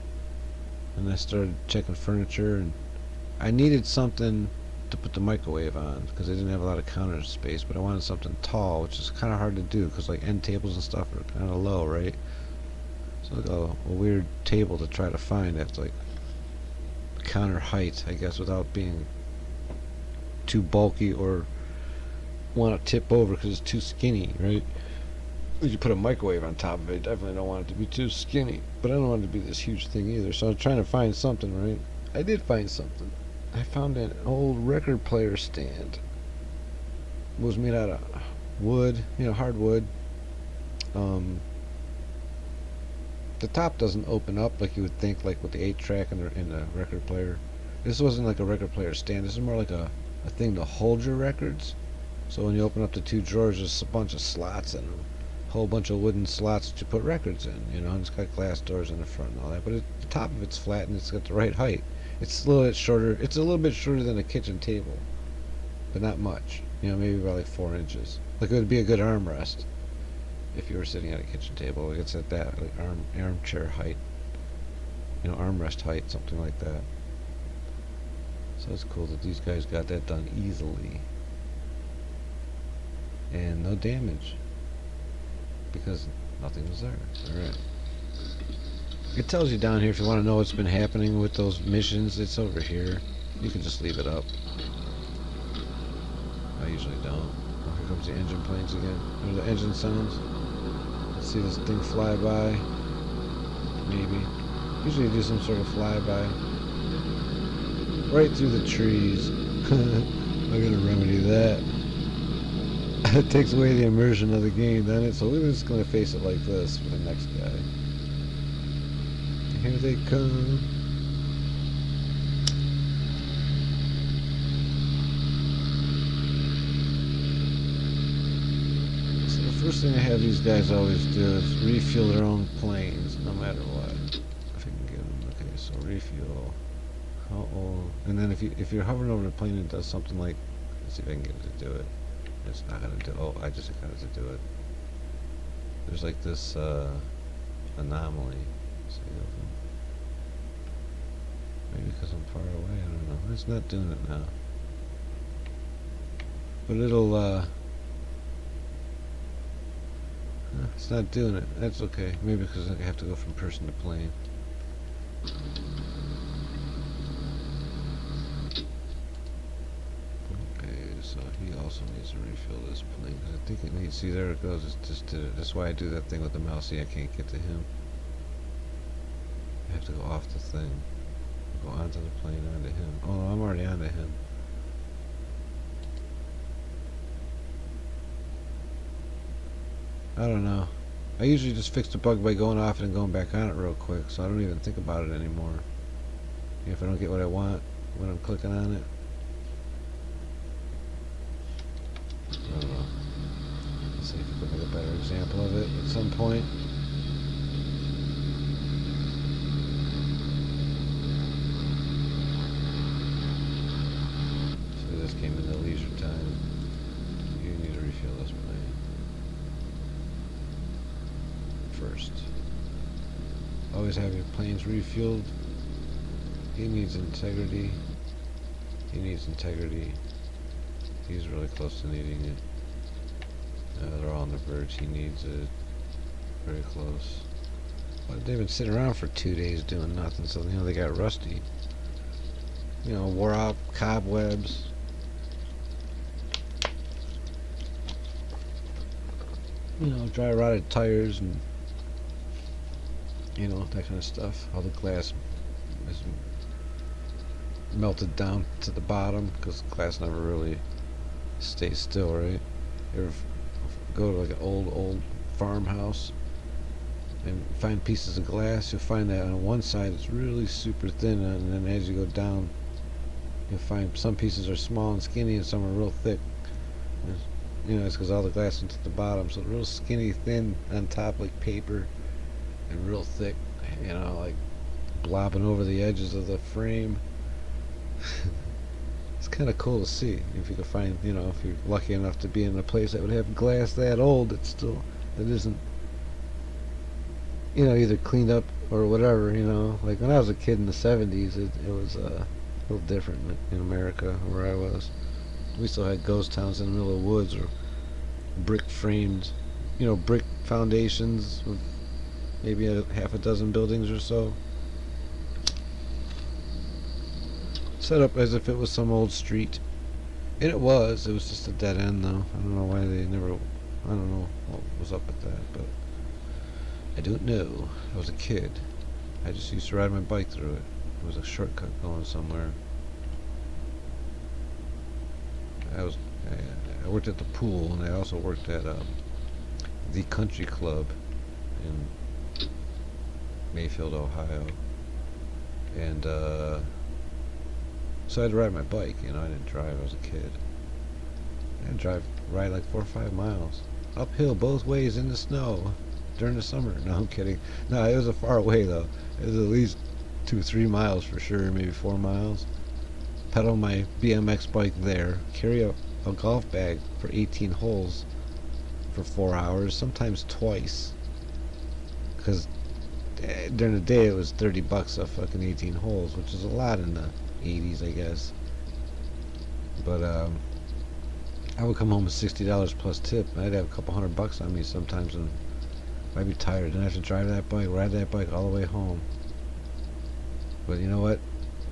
and I started checking furniture, and I needed something to put the microwave on because I didn't have a lot of counter space, but I wanted something tall, which is kind of hard to do because like end tables and stuff are kind of low, right? So like a weird table to try to find that's like counter height, I guess, without being too bulky or want to tip over because it's too skinny, right? You put a microwave on top of it, definitely don't want it to be too skinny, but I don't want it to be this huge thing either. So I'm trying to find something, right? I did find something. I found an old record player stand. It was made out of wood, you know, hardwood. The top doesn't open up like you would think, like with the 8-track in the record player. This wasn't like a record player stand. This is more like a thing to hold your records. So when you open up the two drawers, there's a bunch of slots in them. A whole bunch of wooden slots that you put records in, you know, and it's got glass doors in the front and all that. But the top of it's flat and it's got the right height. It's a little bit shorter. It's a little bit shorter than a kitchen table, but not much. You know, maybe about like 4 inches. Like it would be a good armrest if you were sitting at a kitchen table. Like it's at that like armchair height, you know, armrest height, something like that. So it's cool that these guys got that done easily and no damage because nothing was there. All right. It tells you down here if you want to know what's been happening with those missions. It's over here. You can just leave it up. I usually don't. Oh, here comes the engine planes again. Or the engine sounds. Let's see this thing fly by. Maybe. Usually do some sort of flyby. Right through the trees. I'm gonna remedy that. It takes away the immersion of the game, doesn't it? So we're just gonna face it like this for the next guy. Here they come. first thing I have these guys always do is refuel their own planes, no matter what. If I can get them, okay. So refuel. How old? And then if you're hovering over the plane, it does something like. Let's see if I can get it to do it. It's not gonna do. Oh, I just got it to do it. There's like this anomaly. See, maybe because I'm far away. I don't know. It's not doing it now. But it'll. It's not doing it. That's okay. Maybe because I have to go from person to plane. Okay, so he also needs to refill this plane. Cause I think it needs. See, there it goes. It just did it. That's why I do that thing with the mouse. See, I can't get to him. I have to go off the thing. Go onto the plane, onto him. Oh, no, I'm already onto him. I don't know. I usually just fix the bug by going off it and going back on it real quick, so I don't even think about it anymore. If I don't get what I want when I'm clicking on it. I don't know. Let's see if we can make a better example of it at some point. So this came in the leisure time. You need to refuel this plane first. Always have your planes refueled. He needs integrity. He needs integrity. He's really close to needing it. They're all on the verge. He needs it. Very close. But they've been sitting around for 2 days doing nothing, so you know they got rusty. You know, wore out cobwebs. You know, dry rotted tires and you know, that kind of stuff. All the glass is melted down to the bottom because glass never really stays still, right? You ever go to like an old farmhouse and find pieces of glass, you'll find that on one side it's really super thin, and then as you go down you'll find some pieces are small and skinny and some are real thick. You know, it's because all the glass went to the bottom, so real skinny, thin on top like paper, and real thick, you know, like blobbing over the edges of the frame. It's kind of cool to see if you can find, you know, if you're lucky enough to be in a place that would have glass that old that isn't, you know, either cleaned up or whatever, you know. Like when I was a kid in the 70s, it was a little different in America where I was. We still had ghost towns in the middle of the woods, or brick framed, you know, brick foundations with maybe half a dozen buildings or so, set up as if it was some old street. And it was just a dead end though. I don't know why they never, I don't know what was up with that, but I don't know. I was a kid. I just used to ride my bike through it. It was a shortcut going somewhere. I worked at the pool, and I also worked at the country club in Mayfield, Ohio, and so I had to ride my bike. You know, I didn't drive. I was a kid. I had to ride like 4 or 5 miles uphill both ways in the snow during the summer. No, I'm kidding. No, it was a far away though. It was at least 2 or 3 miles for sure, maybe 4 miles. Pedal my BMX bike there. Carry a golf bag for 18 holes for 4 hours, sometimes twice. Because during the day it was $30 a fucking 18 holes, which is a lot in the 80s, I guess. But I would come home with $60 plus tip, and I'd have a couple $100 on me sometimes, and I'd be tired. Then I have to drive that bike, ride that bike all the way home. But you know what?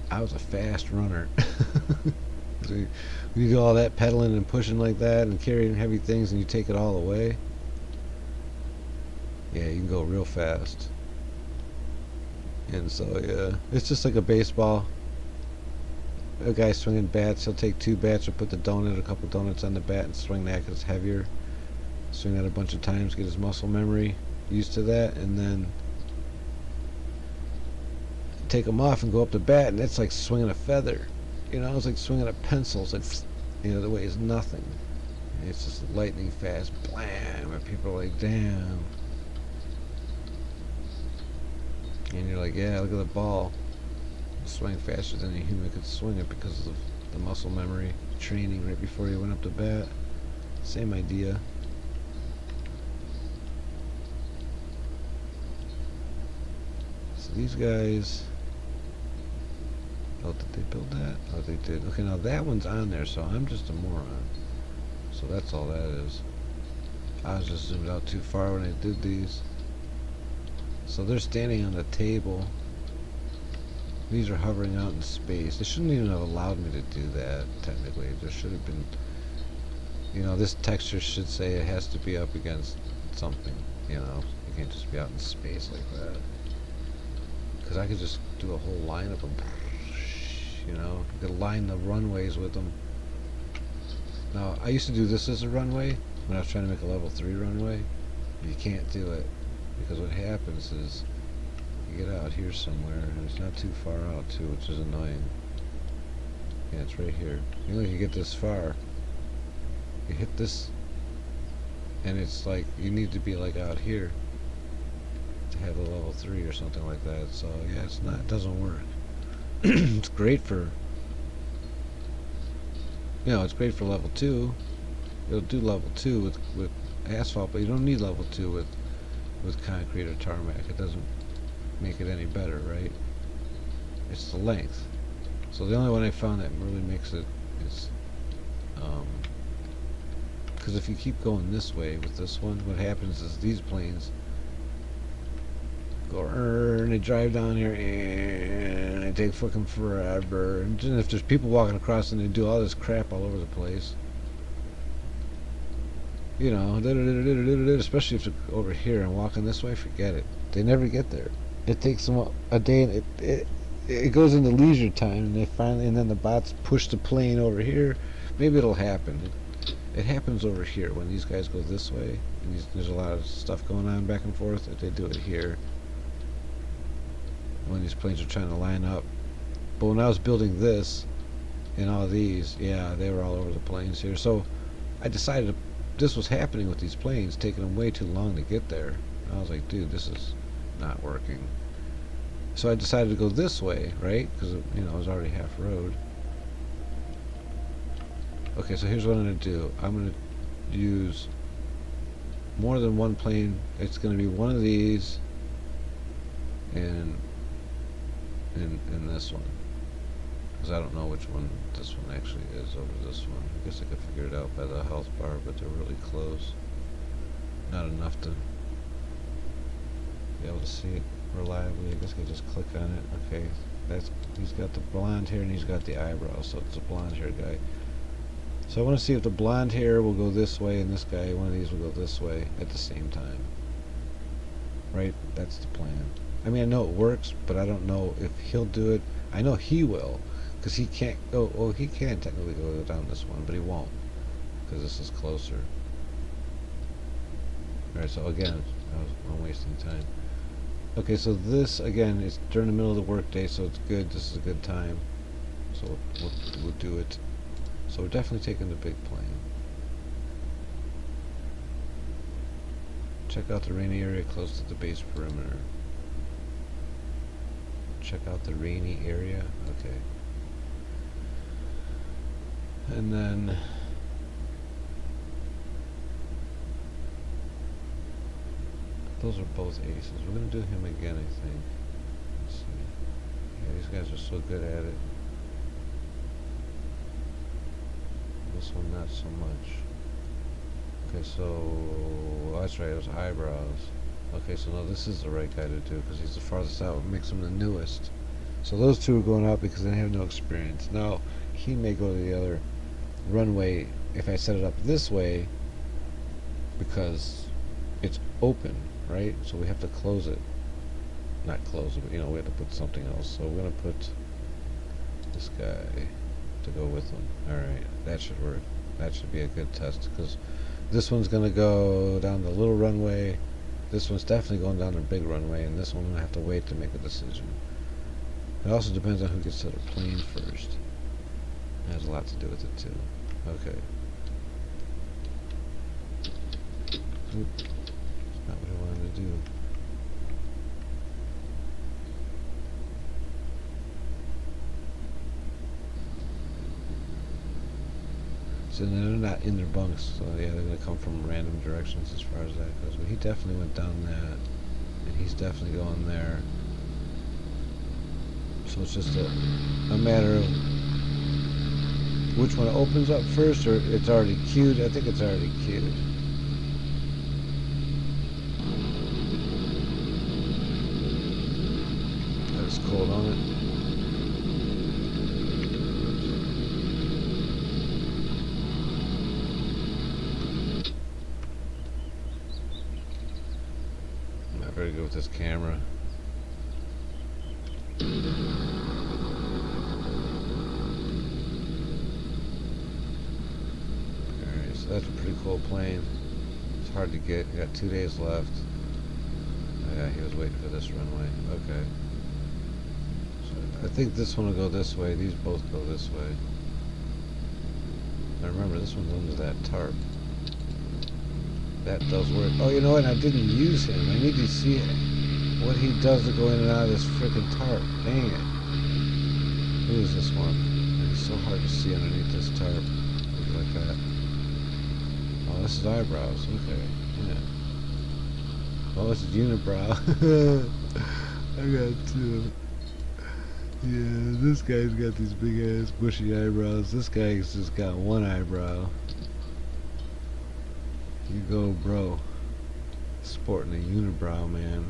I was a fast runner. So when you do all that pedaling and pushing like that and carrying heavy things and you take it all away, yeah, you can go real fast. And so yeah, it's just like a baseball. A guy swinging bats, he'll take 2 bats or put a couple donuts on the bat and swing that because it's heavier. Swing that a bunch of times, get his muscle memory used to that, and then take them off and go up the bat, and it's like swinging a feather. You know, it's like swinging a pencil. It's like, you know, the way is nothing. it's just lightning fast, blam, and people are like, damn. And you're like, yeah, look at the ball. Swing faster than a human could swing it because of the muscle memory training right before you went up to bat. Same idea. So these guys, oh, did they build that? Oh, they did. Okay, now that one's on there, so I'm just a moron. So that's all that is. I was just zoomed out too far when I did these. So they're standing on the table. These are hovering out in space. They shouldn't even have allowed me to do that, technically. There should have been, you know, this texture should say it has to be up against something, you know. You can't just be out in space like that. Because I could just do a whole line of them, you know. You could line the runways with them. Now, I used to do this as a runway when I was trying to make a level 3 runway. You can't do it, because what happens is you get out here somewhere, and it's not too far out too, which is annoying. Yeah, it's right here. You know, you get this far, you hit this, and it's like you need to be like out here to have a level 3 or something like that. So yeah, it's not. It doesn't work. It's great for, you know, it's great for level 2. It'll do level 2 with asphalt, but you don't need level 2 with concrete or tarmac. It doesn't make it any better, right? It's the length. So the only one I found that really makes it is, because if you keep going this way with this one, what happens is these planes go and they drive down here and they take fucking forever. And if there's people walking across and they do all this crap all over the place, you know, especially if they're over here and walking this way, forget it. They never get there. It takes them a day, and it goes into leisure time, and they finally, and then the bots push the plane over here. Maybe it'll happen. It happens over here when these guys go this way, and there's a lot of stuff going on back and forth. If they do it here, when these planes are trying to line up. But when I was building this and all these, yeah, they were all over the planes here. So I decided this was happening with these planes, taking them way too long to get there. I was like, dude, this is not working. So I decided to go this way, right? Because, you know, it was already half road. Okay, so here's what I'm going to do. I'm going to use more than one plane. It's going to be one of these and this one. Because I don't know which one this one actually is over this one. I guess I could figure it out by the health bar, but they're really close. Not enough to be able to see it reliably. I guess I could just click on it. Okay, he's got the blonde hair and he's got the eyebrows, so it's a blonde hair guy. So I want to see if the blonde hair will go this way and this guy, one of these will go this way at the same time. Right? That's the plan. I mean, I know it works, but I don't know if he'll do it. I know he will, because he can't go. Oh, he can technically go down this one, but he won't, because this is closer. Alright, so again, I'm wasting time. Okay, so this, again, is during the middle of the workday, so it's good. This is a good time. So we'll do it. So we're definitely taking the big plane. Check out the rainy area close to the base perimeter. Check out the rainy area. Okay. And then those are both aces. We're going to do him again, I think. Let's see. Yeah, these guys are so good at it. This one, not so much. Okay, so that's right, it was eyebrows. Okay, so no, this is the right guy to do because he's the farthest out, which makes him the newest. So those two are going out because they have no experience. Now, he may go to the other runway if I set it up this way because it's open, right? So we have to close it. Not close it, but, you know, we have to put something else. So we're going to put this guy to go with them. Alright, that should work. That should be a good test because this one's going to go down the little runway. This one's definitely going down the big runway, and this one I'm going to have to wait to make a decision. It also depends on who gets to the plane first. It has a lot to do with it too. Okay. Not what I wanted to do. So they're not in their bunks, so yeah, they're gonna come from random directions as far as that goes. But he definitely went down that, and he's definitely going there. So it's just a matter of which one opens up first, or it's already queued. I think it's already queued. That was cold on it. I'm not very good with this camera. Alright, so that's a pretty cool plane. It's hard to get. We got 2 days left. Oh yeah, he was waiting for this runway. Okay. So I think this one will go this way. These both go this way. Now remember, this one's under that tarp. That does work. Oh, you know what? I didn't use him. I need to see what he does to go in and out of this freaking tarp. Dang it. Who is this one? It's so hard to see underneath this tarp. Look like that. Oh, this is eyebrows. Okay. Yeah. Oh, this is unibrow. I got two. Yeah, this guy's got these big ass bushy eyebrows. This guy's just got one eyebrow. You go, bro. Sporting a unibrow, man.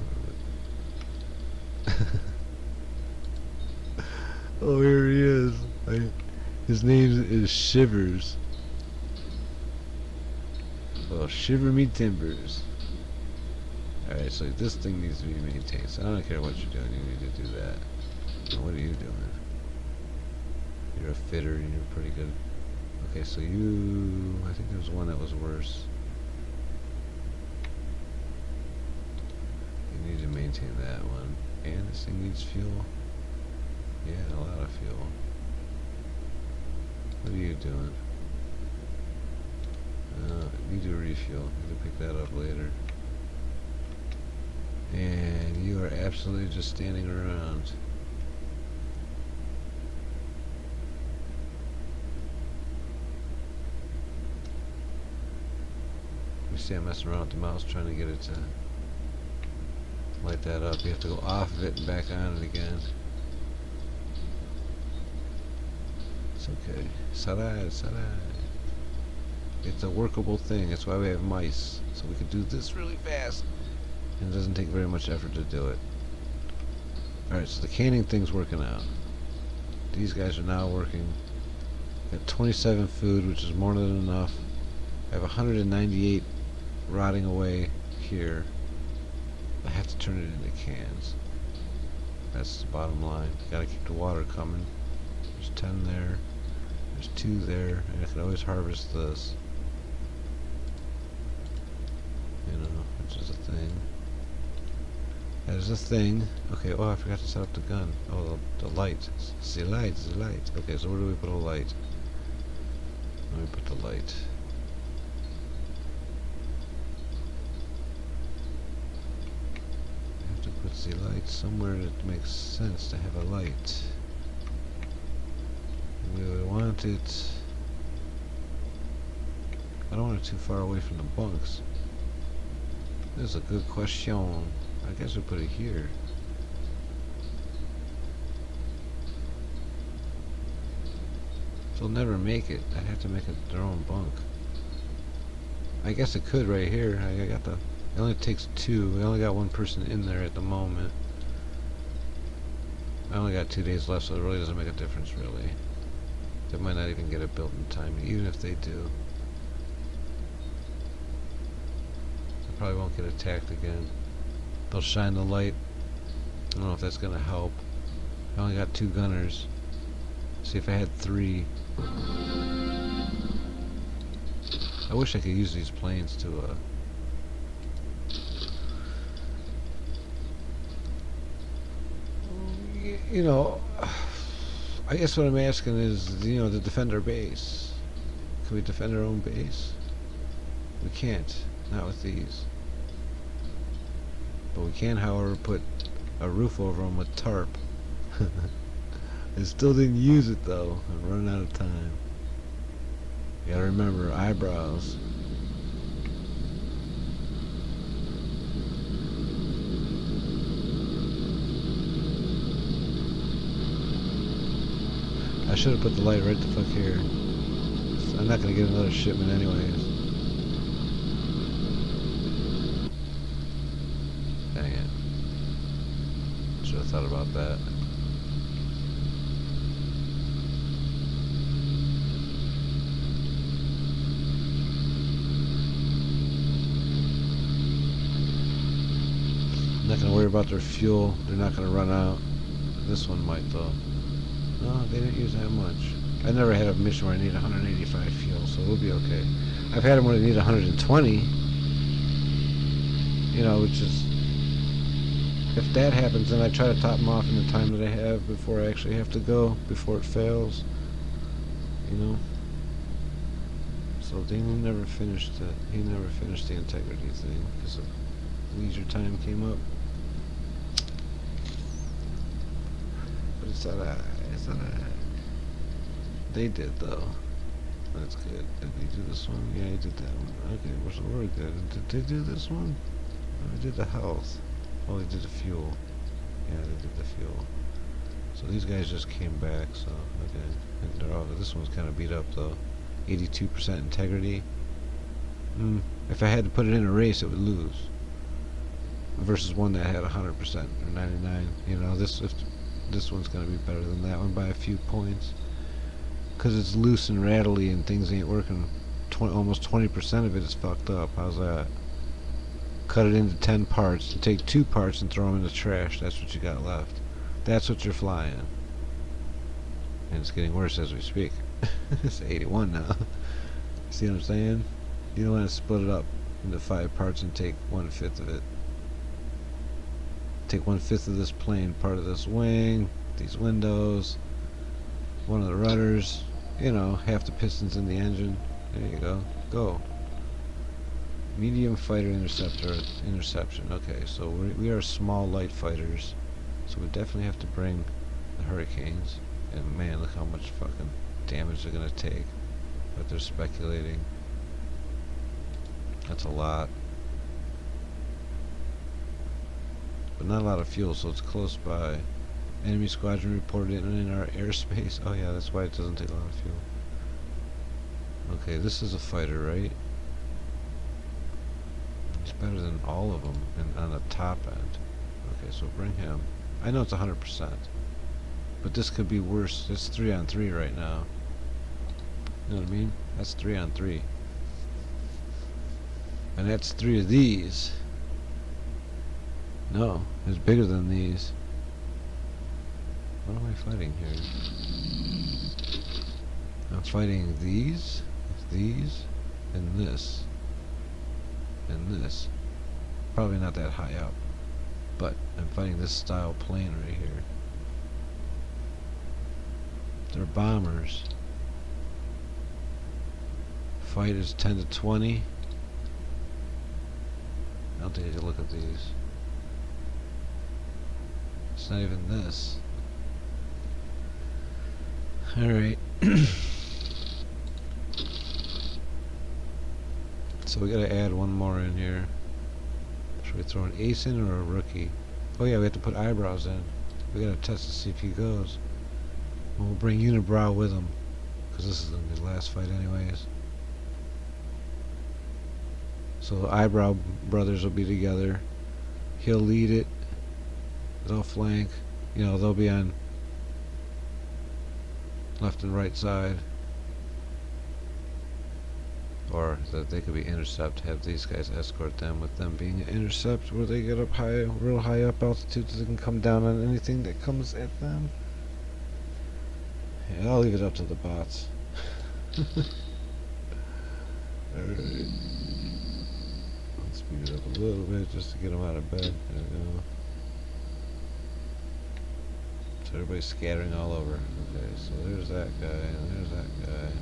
Oh, here he is. His name is Shivers. Well, shiver me timbers. Alright, so this thing needs to be maintained. So I don't care what you're doing, you need to do that. Now, what are you doing? You're a fitter and you're pretty good. Okay, so you... I think there was one that was worse. You need to maintain that one. And this thing needs fuel. Yeah, a lot of fuel. What are you doing? Need to refuel. Need to pick that up later. And you are absolutely just standing around. You see I'm messing around with the mouse trying to get it to light that up. You have to go off of it and back on it again. It's okay. Sarai, sarai. It's a workable thing. That's why we have mice. So we can do this really fast. And it doesn't take very much effort to do it. Alright, so the canning thing's working out. These guys are now working. Got 27 food, which is more than enough. I have 198 rotting away here. I have to turn it into cans. That's the bottom line. Gotta keep the water coming. There's 10 there. There's 2 there. And I can always harvest this. You know, which is a thing. That is a thing. Okay, oh, I forgot to set up the gun. Oh, the light. The light, the light. Okay, so where do we put a light? Let me put the light. I have to put the light somewhere that makes sense to have a light. We would want it... I don't want it too far away from the bunks. This is a good question. I guess we'll put it here. They'll never make it. I'd have to make it their own bunk. I guess it could right here. I got the... It only takes 2. We only got 1 person in there at the moment. I only got 2 days left, so it really doesn't make a difference, really. They might not even get it built in time, even if they do. They probably won't get attacked again. They'll shine the light. I don't know if that's going to help. I only got 2 gunners. See if I had 3. I wish I could use these planes to you know, I guess what I'm asking is, you know, to defend our base. Can we defend our own base? We can't. Not with these. But we can, however, put a roof over them with tarp. I still didn't use it though. I'm running out of time. You gotta remember, eyebrows. I should have put the light right the fuck here. I'm not gonna get another shipment anyways. Dang it. Should have thought about that. I'm not gonna worry about their fuel. They're not gonna run out. This one might though. No, they didn't use that much. I never had a mission where I need 185 fuel, so we'll be okay. I've had them where I need 120. You know, which is, if that happens, then I try to top them off in the time that I have before I actually have to go, before it fails. You know. So he never finished the integrity thing because of leisure time came up. But it's alright. It's alright. They did though. That's good. Did they do this one? Yeah, he did that one. Okay, so we're good. Did they do this one? Oh, they did the health. Oh, they did the fuel. Yeah, they did the fuel. So these guys just came back. So okay, and they're all. This one's kind of beat up though. 82% integrity. If I had to put it in a race, it would lose. Versus one that had 100% or 99. You know, this one's gonna be better than that one by a few points. Cause it's loose and rattly and things ain't working. Almost 20% of it is fucked up. How's that? Cut it into 10 parts and take 2 parts and throw them in the trash. That's what you got left. That's what you're flying. And it's getting worse as we speak. It's 81 now. See what I'm saying? You don't want to split it up into 5 parts and take 1/5 of it. Take 1/5 of this plane, part of this wing, these windows, one of the rudders, you know, half the pistons in the engine. There you go. Go. Medium fighter interception. Okay, so we are small light fighters, so we definitely have to bring the Hurricanes. And man, look how much fucking damage they're gonna take. But they're speculating. That's a lot. But not a lot of fuel, so it's close by. Enemy squadron reported in our airspace. Oh yeah, that's why it doesn't take a lot of fuel. Okay, this is a fighter, right? He's better than all of them and on the top end. Okay, so bring him. I know it's 100%. But this could be worse. It's 3-on-3 right now. You know what I mean? That's 3-on-3. And that's 3 of these. No, it's bigger than these. What am I fighting here? I'm fighting these, and this, and this. Probably not that high up, but I'm fighting this style plane right here. They're bombers. Fight is 10 to 20. I'll take a look at these. It's not even this. Alright. So we gotta add one more in here. Should we throw an ace in or a rookie? Oh yeah, we have to put eyebrows in. We gotta test to see if he goes. And we'll bring Unibrow with him, because this is gonna be the last fight anyways. So the Eyebrow brothers will be together. He'll lead it. They'll flank. You know, they'll be on left and right side. Or that they could be intercept, have these guys escort them, with them being an intercept where they get up high, real high up altitude, so they can come down on anything that comes at them. Yeah, I'll leave it up to the bots. Alright. Let's speed it up a little bit just to get them out of bed. There we go. So everybody's scattering all over. Okay, so there's that guy, and there's that guy.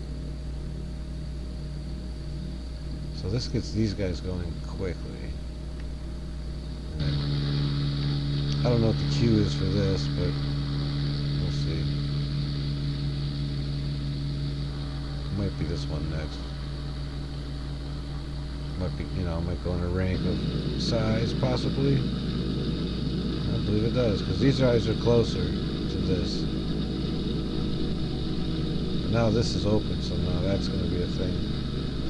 So So this gets these guys going quickly. I don't know what the cue is for this, but we'll see. Might be this one next. Might be, might go in a rank of size, possibly. I believe it does, because these guys are closer to this. And now this is open, so now that's going to be a thing.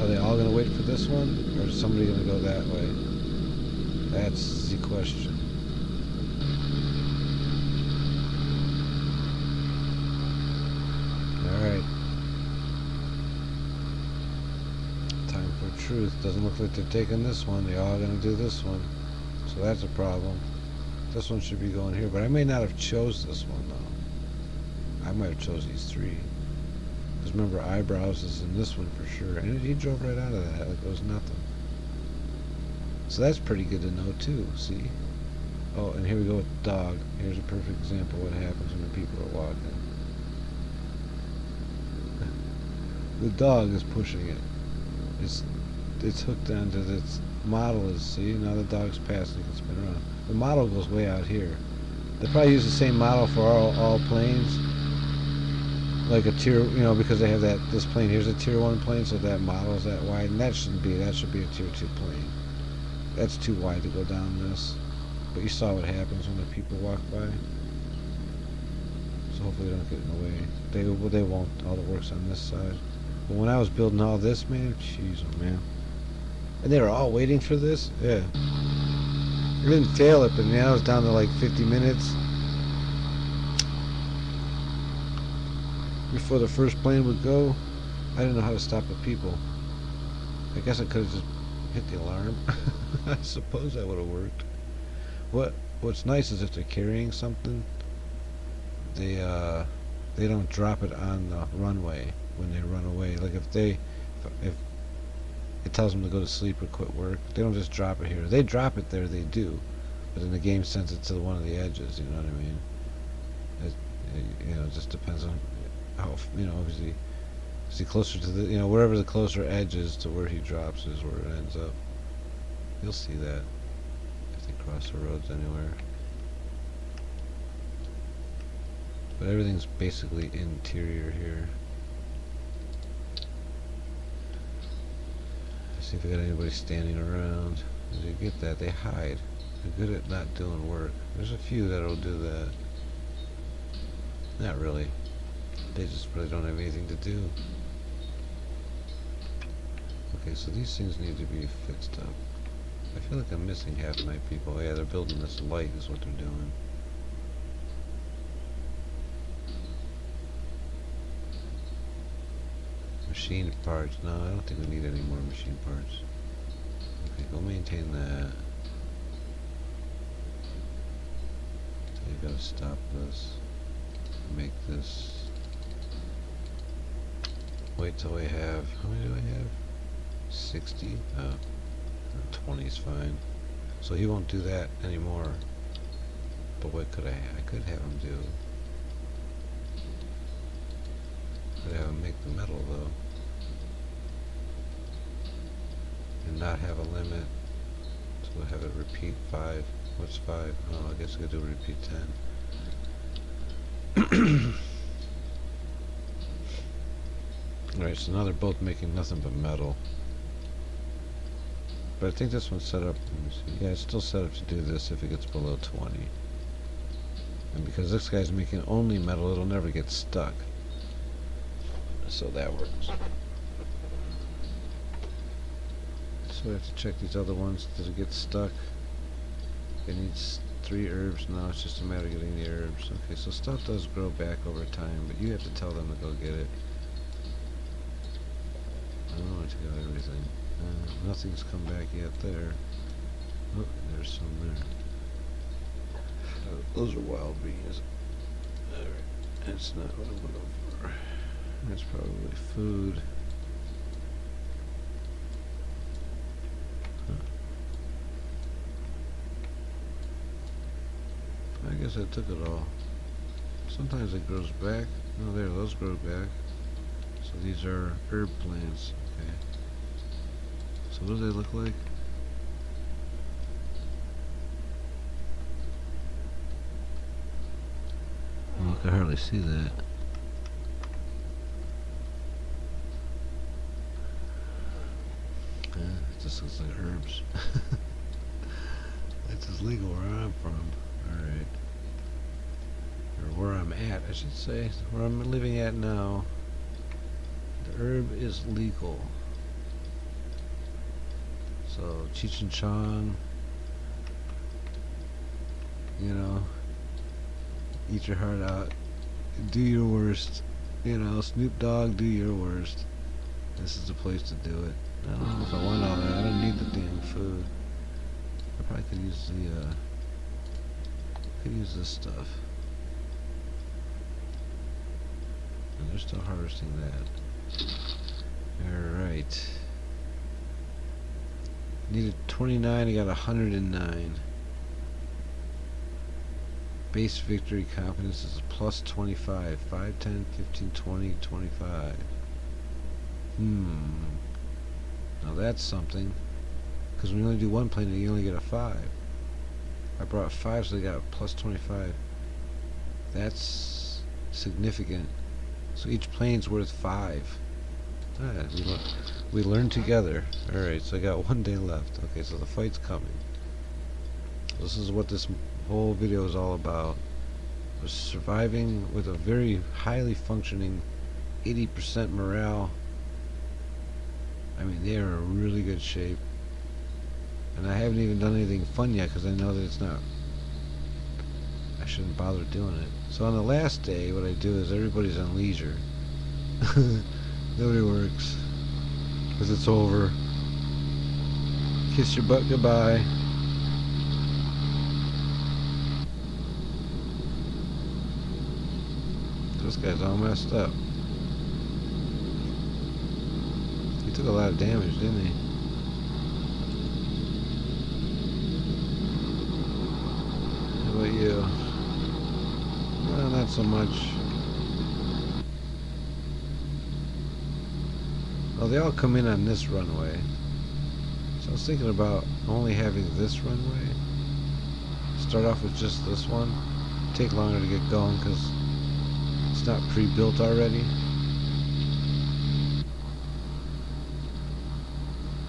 Are they all going to wait for this one, or is somebody going to go that way? That's the question. Alright. Time for truth. Doesn't look like they're taking this one. They're all going to do this one. So that's a problem. This one should be going here, but I may not have chose this one, though. I might have chose these three. Because remember, eyebrows is in this one for sure. And he drove right out of that like it was nothing. So that's pretty good to know, too. See? Oh, and here we go with dog. Here's a perfect example of what happens when the people are walking. The dog is pushing it. It's hooked onto this model. Is see, now the dog's passing. It can spin around. The model goes way out here. They probably use the same model for all planes. Like a tier, because they have this plane. Here's a tier 1 plane, so that model is that wide, and that should be a tier 2 plane. That's too wide to go down this. But you saw what happens when the people walk by. So hopefully they don't get in the way. They won't. All the work's on this side. But when I was building all this, man, jeez, oh man. And they were all waiting for this? Yeah. I didn't fail it, but man, I was down to like 50 minutes before the first plane would go. I didn't know how to stop the people. I guess I could have just hit the alarm. I suppose that would have worked. What's nice is if they're carrying something, they don't drop it on the runway when they run away. Like if it tells them to go to sleep or quit work, they don't just drop it here. They drop it there, they do, but then the game sends it to one of the edges. You know what I mean? It just depends on how, obviously, is he closer to the, wherever the closer edge is to where he drops is where it ends up. You'll see that if they cross the roads anywhere. But everything's basically interior here. See if they got anybody standing around. As you get that, they hide. They're good at not doing work. There's a few that'll do that. Not really. They just really don't have anything to do. Okay, so these things need to be fixed up. I feel like I'm missing half my people. Yeah, they're building this light is what they're doing. Machine parts. No, I don't think we need any more machine parts. Okay, go maintain that. So you gotta stop this. Make this. Wait till we have. How many do I have? 60. 20 is fine. So he won't do that anymore. But what could I could have him do? Could have him make the metal though. And not have a limit. So we'll have it repeat 5. What's 5? Oh, I guess we could do repeat 10. Alright, so now they're both making nothing but metal. But I think this one's set up, let me see. Yeah, it's still set up to do this if it gets below 20. And because this guy's making only metal, it'll never get stuck. So that works. So we have to check these other ones. Does it get stuck? It needs 3 herbs now. It's just a matter of getting the herbs. Okay, so stuff does grow back over time, but you have to tell them to go get it. I don't want to go everything. Nothing's come back yet there. Oh, there's some there. Those are wild beans. Alright, that's not what I'm looking for. That's probably food. I guess I took it all. Sometimes it grows back. No, there, those grow back. So these are herb plants. Okay. So what do they look like? Oh, I can hardly see that. Yeah, it just looks like herbs. That's just legal where I'm from. Alright. Or where I'm at, I should say. Where I'm living at now. The herb is legal. So, Cheech and Chong, you know, eat your heart out. Do your worst. You know, Snoop Dogg, do your worst. This is the place to do it. I don't know if I want all that. I don't need the damn food. I probably could use the, could use this stuff. And they're still harvesting that. Alright. Needed 29, I got 109. Base victory confidence is plus 25. 5, 10, 15, 20, 25. Now that's something. Because when you only do one plane, you only get a 5. I brought 5, so they got plus 25. That's significant. So each plane's worth 5. Ah, we learn together. Alright, so I got 1 day left. Okay, so the fight's coming. This is what this whole video is all about. Was surviving with a very highly functioning 80% morale. I mean, they are in really good shape. And I haven't even done anything fun yet because I know that it's not... I shouldn't bother doing it. So on the last day, what I do is everybody's on leisure. Nobody works. Because it's over. Kiss your butt goodbye. This guy's all messed up. He took a lot of damage, didn't he? How about you? Well, not so much. Well, they all come in on this runway. So I was thinking about only having this runway. Start off with just this one. Take longer to get going because it's not pre-built already.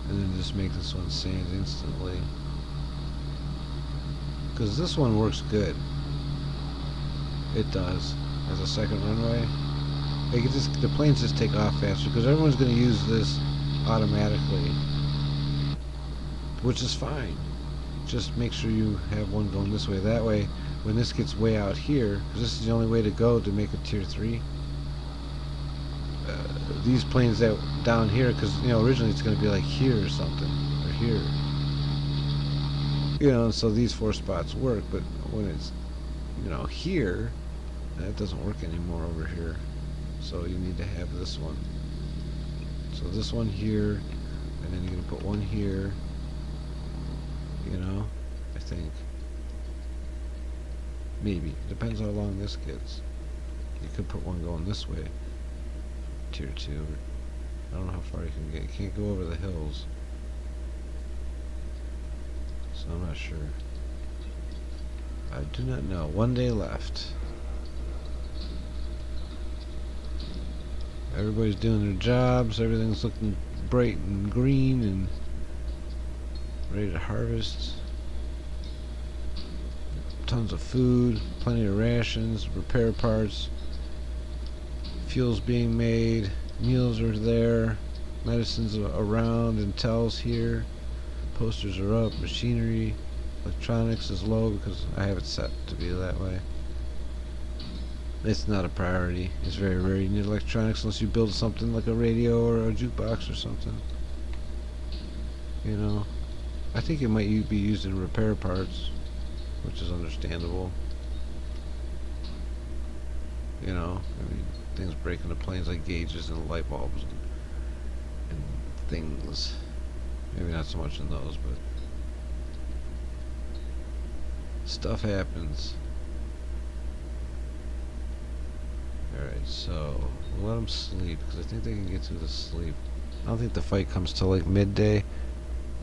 And then just make this one sand instantly. Because this one works good. It does. As a second runway. The planes just take off faster because everyone's going to use this automatically. Which is fine. Just make sure you have one going this way. That way, when this gets way out here, because this is the only way to go to make a tier 3. These planes that down here, because you know originally it's going to be like here or something, or here. You know, so these 4 spots work, but when it's, you know, here, that doesn't work anymore over here. So you need to have this one. So this one here, and then you're going to put one here. You know, I think. Maybe. Depends how long this gets. You could put one going this way. Tier 2. I don't know how far you can get. You can't go over the hills. So I'm not sure. I do not know. 1 day left. Everybody's doing their jobs. Everything's looking bright and green and ready to harvest. Tons of food, plenty of rations, repair parts, fuel's being made, meals are there, medicines are around, Intel's here, posters are up, machinery, electronics is low because I have it set to be that way. It's not a priority. It's very rare you need electronics unless you build something like a radio or a jukebox or something. You know, I think it might be used in repair parts, which is understandable. You know, I mean, things break into planes like gauges and light bulbs and things. Maybe not so much in those, but stuff happens. Alright, so we'll let them sleep because I think they can get through the sleep. I don't think the fight comes till like midday.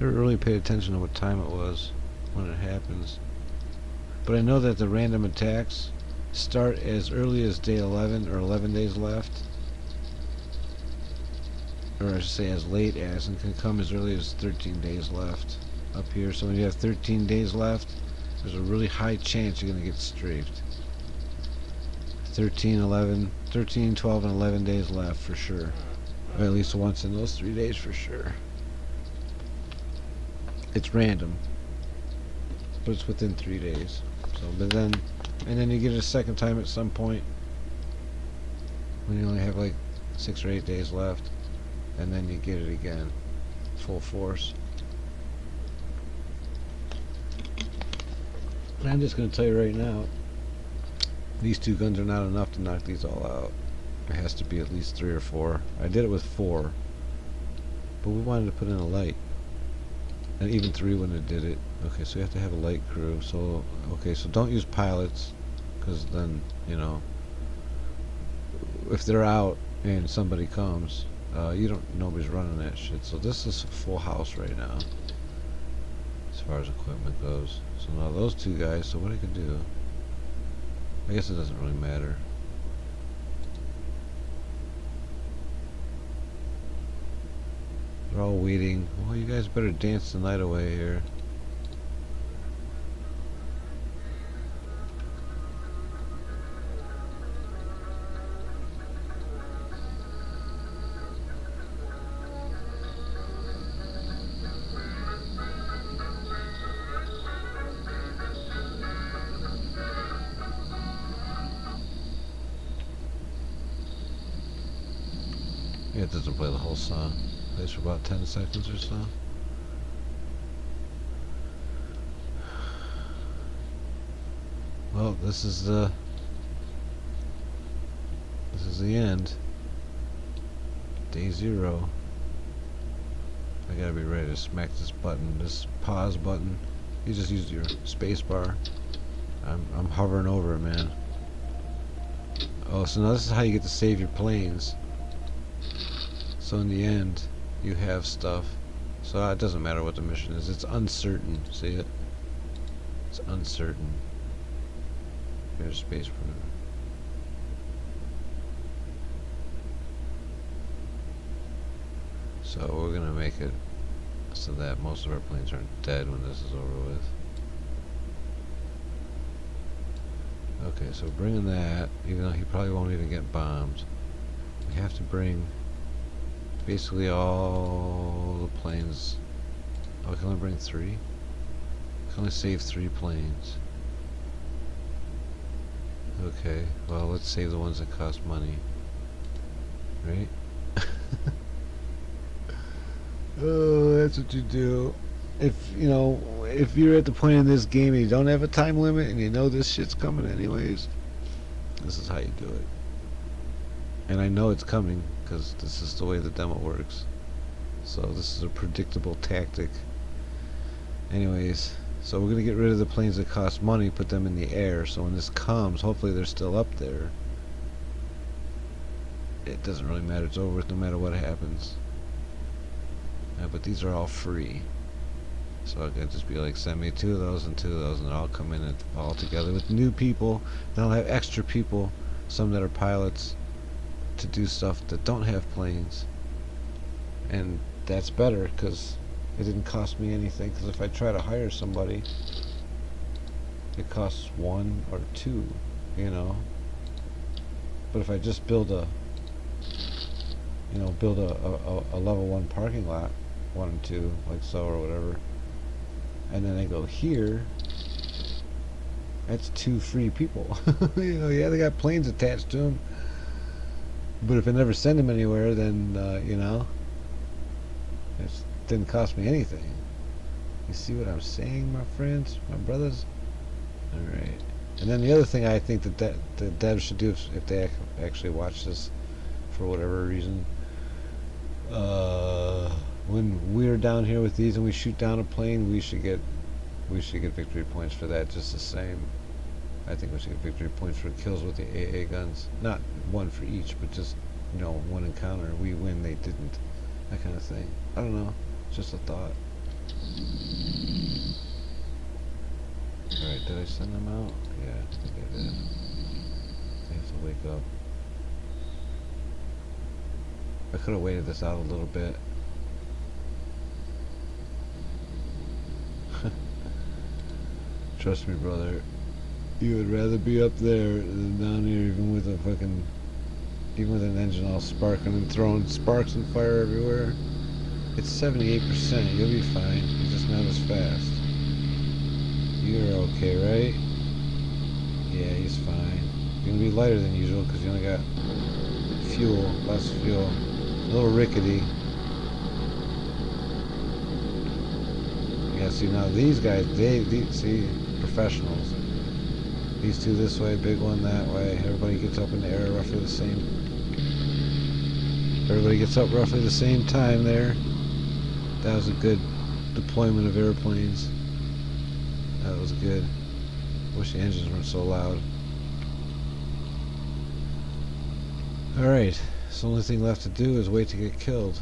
Never really paid attention to what time it was when it happens. But I know that the random attacks start as early as day 11 or 11 days left. Or I should say as late as, and can come as early as 13 days left up here. So when you have 13 days left, there's a really high chance you're going to get strafed. 13, 12, and 11 days left for sure. Or at least once in those 3 days for sure. It's random, but it's within 3 days. So, but then, and then you get it a second time at some point when you only have like 6 or 8 days left, and then you get it again, full force. And I'm just going to tell you right now, these 2 guns are not enough to knock these all out. It has to be at least 3 or 4. I did it with 4, but we wanted to put in a light. And even 3 when it did it. Okay, so you have to have a light crew. So, okay, so don't use pilots, because then, you know, if they're out and somebody comes, nobody's running that shit. So this is a full house right now, as far as equipment goes. So now those 2 guys, so what I could do, I guess it doesn't really matter. They're all waiting. Well, you guys better dance the night away here. Yeah, it doesn't play the whole song. It plays for about 10 seconds or so. Well, this is the end. Day 0. I gotta be ready to smack this button, this pause button. You just use your space bar. I'm hovering over it, man. Oh, so now this is how you get to save your planes. So in the end, you have stuff. So it doesn't matter what the mission is. It's uncertain. See it? It's uncertain. Here's space bar. So we're gonna make it so that most of our planes aren't dead when this is over with. Okay, so bringing that, even though he probably won't even get bombed, we have to bring basically all the planes. Oh, I can only bring 3? I can only save 3 planes. Okay, well, let's save the ones that cost money. Right? Oh, that's what you do. If, you know, if you're at the point in this game and you don't have a time limit and you know this shit's coming anyways, this is how you do it. And I know it's coming because this is the way the demo works. So this is a predictable tactic. Anyways, so we're going to get rid of the planes that cost money, put them in the air, so when this comes, hopefully they're still up there. It doesn't really matter, it's over with no matter what happens. But these are all free. So I could just be like, send me 2 of those and 2 of those, and they'll all come in all together with new people. Then I'll have extra people, some that are pilots, to do stuff that don't have planes. And that's better, because it didn't cost me anything. Because if I try to hire somebody, it costs 1 or 2, you know. But if I just build a level 1 parking lot, 1 and 2, like so, or whatever, and then I go here, that's 2 free people. You know, yeah, they got planes attached to them, but if I never send them anywhere, then you know, it didn't cost me anything. You see what I'm saying, my friends, my brothers? All right. And then the other thing I think that the devs should do, if they actually watch this for whatever reason, when we're down here with these and we shoot down a plane, we should get victory points for that just the same. I think we should get victory points for kills with the AA guns. Not 1 for each, but just, you know, 1 encounter. We win, they didn't. That kind of thing. I don't know. It's just a thought. Alright, did I send them out? Yeah, I think I did. They have to wake up. I could have waited this out a little bit. Trust me, brother. You would rather be up there than down here, even with an engine all sparking and throwing sparks and fire everywhere. It's 78%. You'll be fine. You're just not as fast. You're okay, right? Yeah, he's fine. You're gonna be lighter than usual because you only got fuel, less fuel. A little rickety. Yeah, see now these guys, see, professionals. These two this way, big one that way. Everybody gets up in the air roughly the same. Everybody gets up roughly the same time there. That was a good deployment of airplanes. That was good. Wish the engines weren't so loud. Alright, so the only thing left to do is wait to get killed.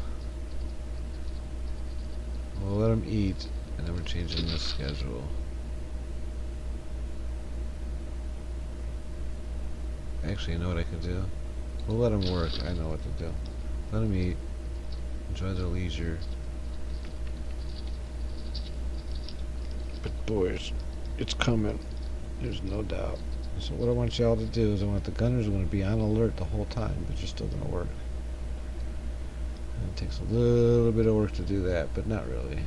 We'll let them eat, and then we're changing the schedule. Actually, you know what I can do? We'll let them work. I know what to do. Let them eat. Enjoy their leisure. But boys, it's coming. There's no doubt. So what I want y'all to do is I want the gunners are going to be on alert the whole time, but you're still going to work. And it takes a little bit of work to do that, but not really.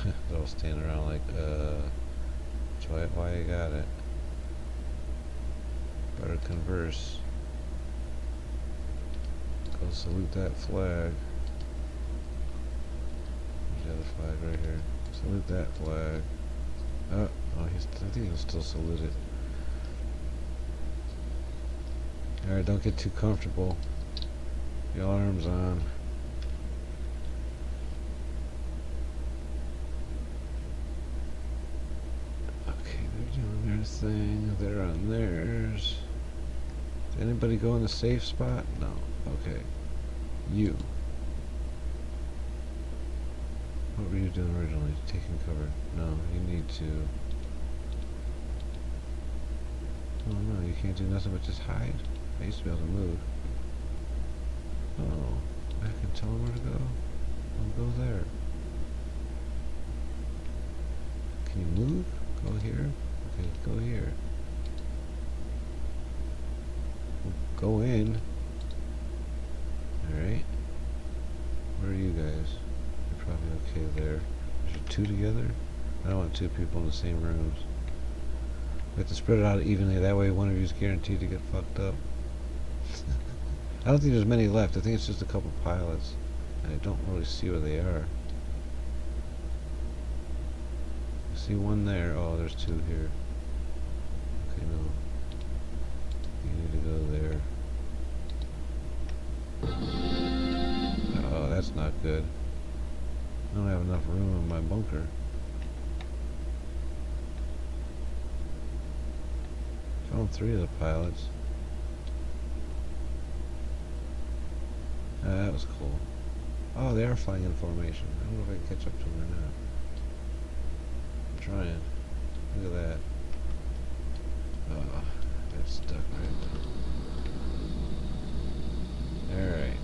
They're all standing around like, why you got it? Better converse. Go salute that flag. There's the other flag right here. Salute that flag. Oh, I think he'll still salute it. Alright, don't get too comfortable. Your arms on. Okay, they're doing their thing. They're on theirs. Did anybody go in the safe spot? No. Okay. You. What were you doing originally? Taking cover? No, you need to... Oh no, you can't do nothing but just hide. I used to be able to move. Oh, I can tell them where to go. I'll go there. Can you move? Go here? Okay, go here. Go in. Alright. Where are you guys? You're probably okay there. Is there two together? I don't want two people in the same rooms. We have to spread it out evenly. That way one of you is guaranteed to get fucked up. I don't think there's many left. I think it's just a couple pilots. And I don't really see where they are. I see one there. Oh, there's two here. Okay, no. You need to go there. Oh, that's not good. I don't have enough room in my bunker. Found three of the pilots. That was cool. Oh, they are flying in formation. I don't know if I can catch up to them or not. I'm trying. Look at that. Oh, that's stuck right there. Alright.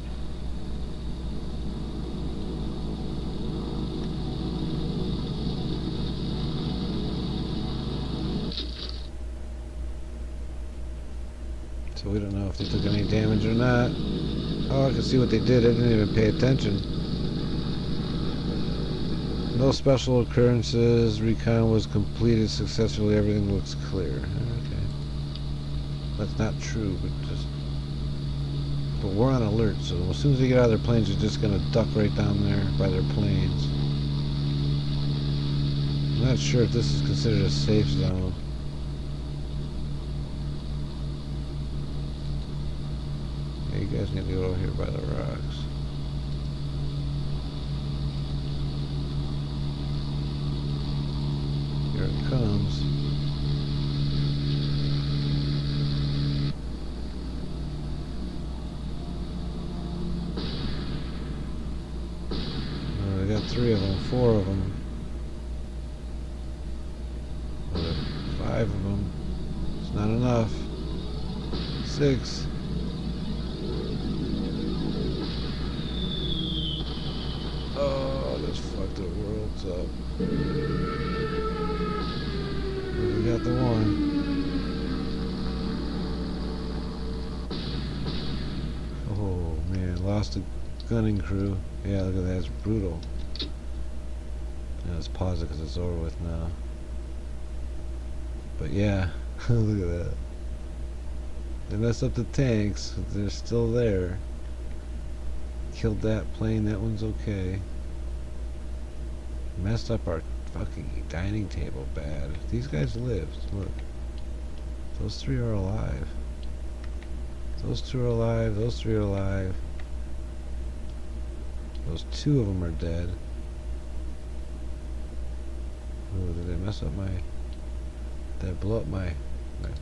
So we don't know if they took any damage or not. Oh, I can see what they did. I didn't even pay attention. No special occurrences. Recon was completed successfully. Everything looks clear. Okay. That's not true, but we're on alert, so as soon as they get out of their planes, they're just gonna duck right down there by their planes. I'm not sure if this is considered a safe zone. Yeah, you guys need to go over here by the rocks. Here it comes. 3 of them, 4 of them, 5 of them. It's not enough. 6. Oh, this fucked the world's up. We got the one. Oh man, lost a gunning crew. Yeah, look at that, it's brutal. Yeah, let's pause it because it's over with now. But yeah, look at that. They messed up the tanks, but they're still there. Killed that plane, that one's okay. Messed up our fucking dining table bad. These guys lived, look. Those 3 are alive. Those 2 are alive, those 3 are alive. Those 2 of them are dead. Oh, did they mess up my... Did they blow up my... Did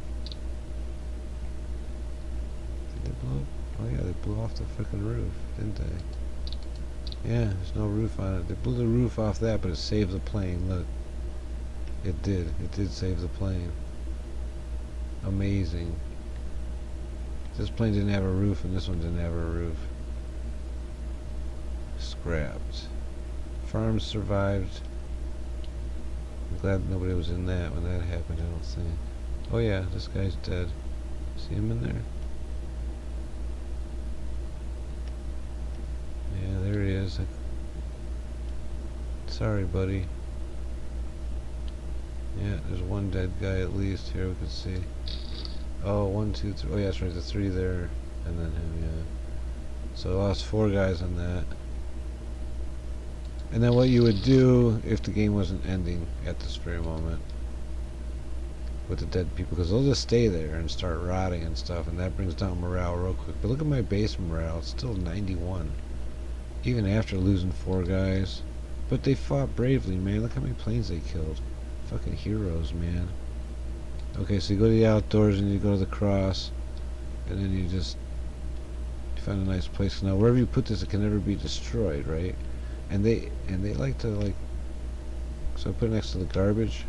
they blow up? Oh yeah, they blew off the freaking roof, didn't they? Yeah, there's no roof on it. They blew the roof off that, but it saved the plane, look. It did. It did save the plane. Amazing. This plane didn't have a roof, and this one didn't have a roof. Scrapped. Farms survived. I'm glad nobody was in that when that happened, I don't think. Oh yeah, this guy's dead. See him in there? Yeah, there he is. Sorry, buddy. Yeah, there's one dead guy at least. Here we can see. Oh, 1, 2, 3. Oh yeah, that's right, the 3 there, and then him, yeah. So I lost 4 guys on that. And then what you would do if the game wasn't ending at this very moment with the dead people, because they'll just stay there and start rotting and stuff, and that brings down morale real quick. But look at my base morale, it's still 91, even after losing 4 guys. But they fought bravely, man. Look how many planes they killed. Fucking heroes, man. Okay, so you go to the outdoors and you go to the cross, and then you find a nice place. Now wherever you put this, it can never be destroyed, right? And they like to, like, so I put it next to the garbage.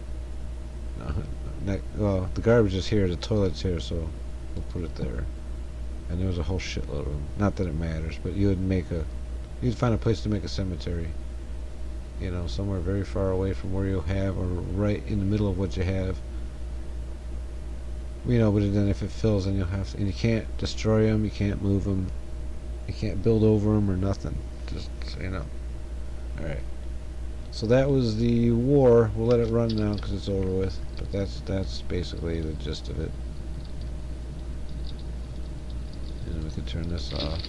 No, well, the garbage is here, the toilet's here, so we'll put it there. And there was a whole shitload of them. Not that it matters, but you'd find a place to make a cemetery. You know, somewhere very far away from where you have, or right in the middle of what you have. You know, but then if it fills, then you'll have to, and you can't destroy them, you can't move them, you can't build over them or nothing. Just so you know. Alright. So that was the war. We'll let it run now because it's over with. But that's basically the gist of it. And we can turn this off.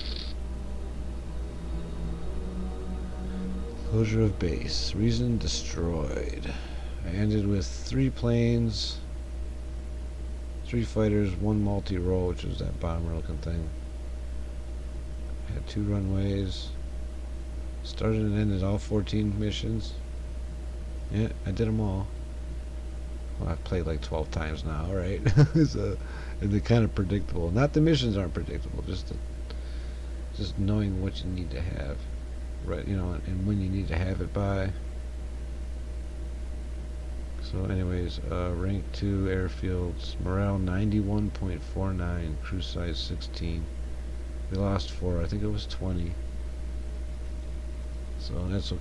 Closure of base. Reason destroyed. I ended with 3 planes, 3 fighters, 1 multi-role, which was that bomber looking thing. I had 2 runways. Started and ended all 14 missions. Yeah, I did them all. Well, I've played like 12 times now, right? So, and they're kind of predictable. Not the missions aren't predictable, just knowing what you need to have, right? You know, and when you need to have it by. So, anyways, rank 2 airfields, morale 91.49, crew size 16. We lost 4. I think it was 20. So that's okay.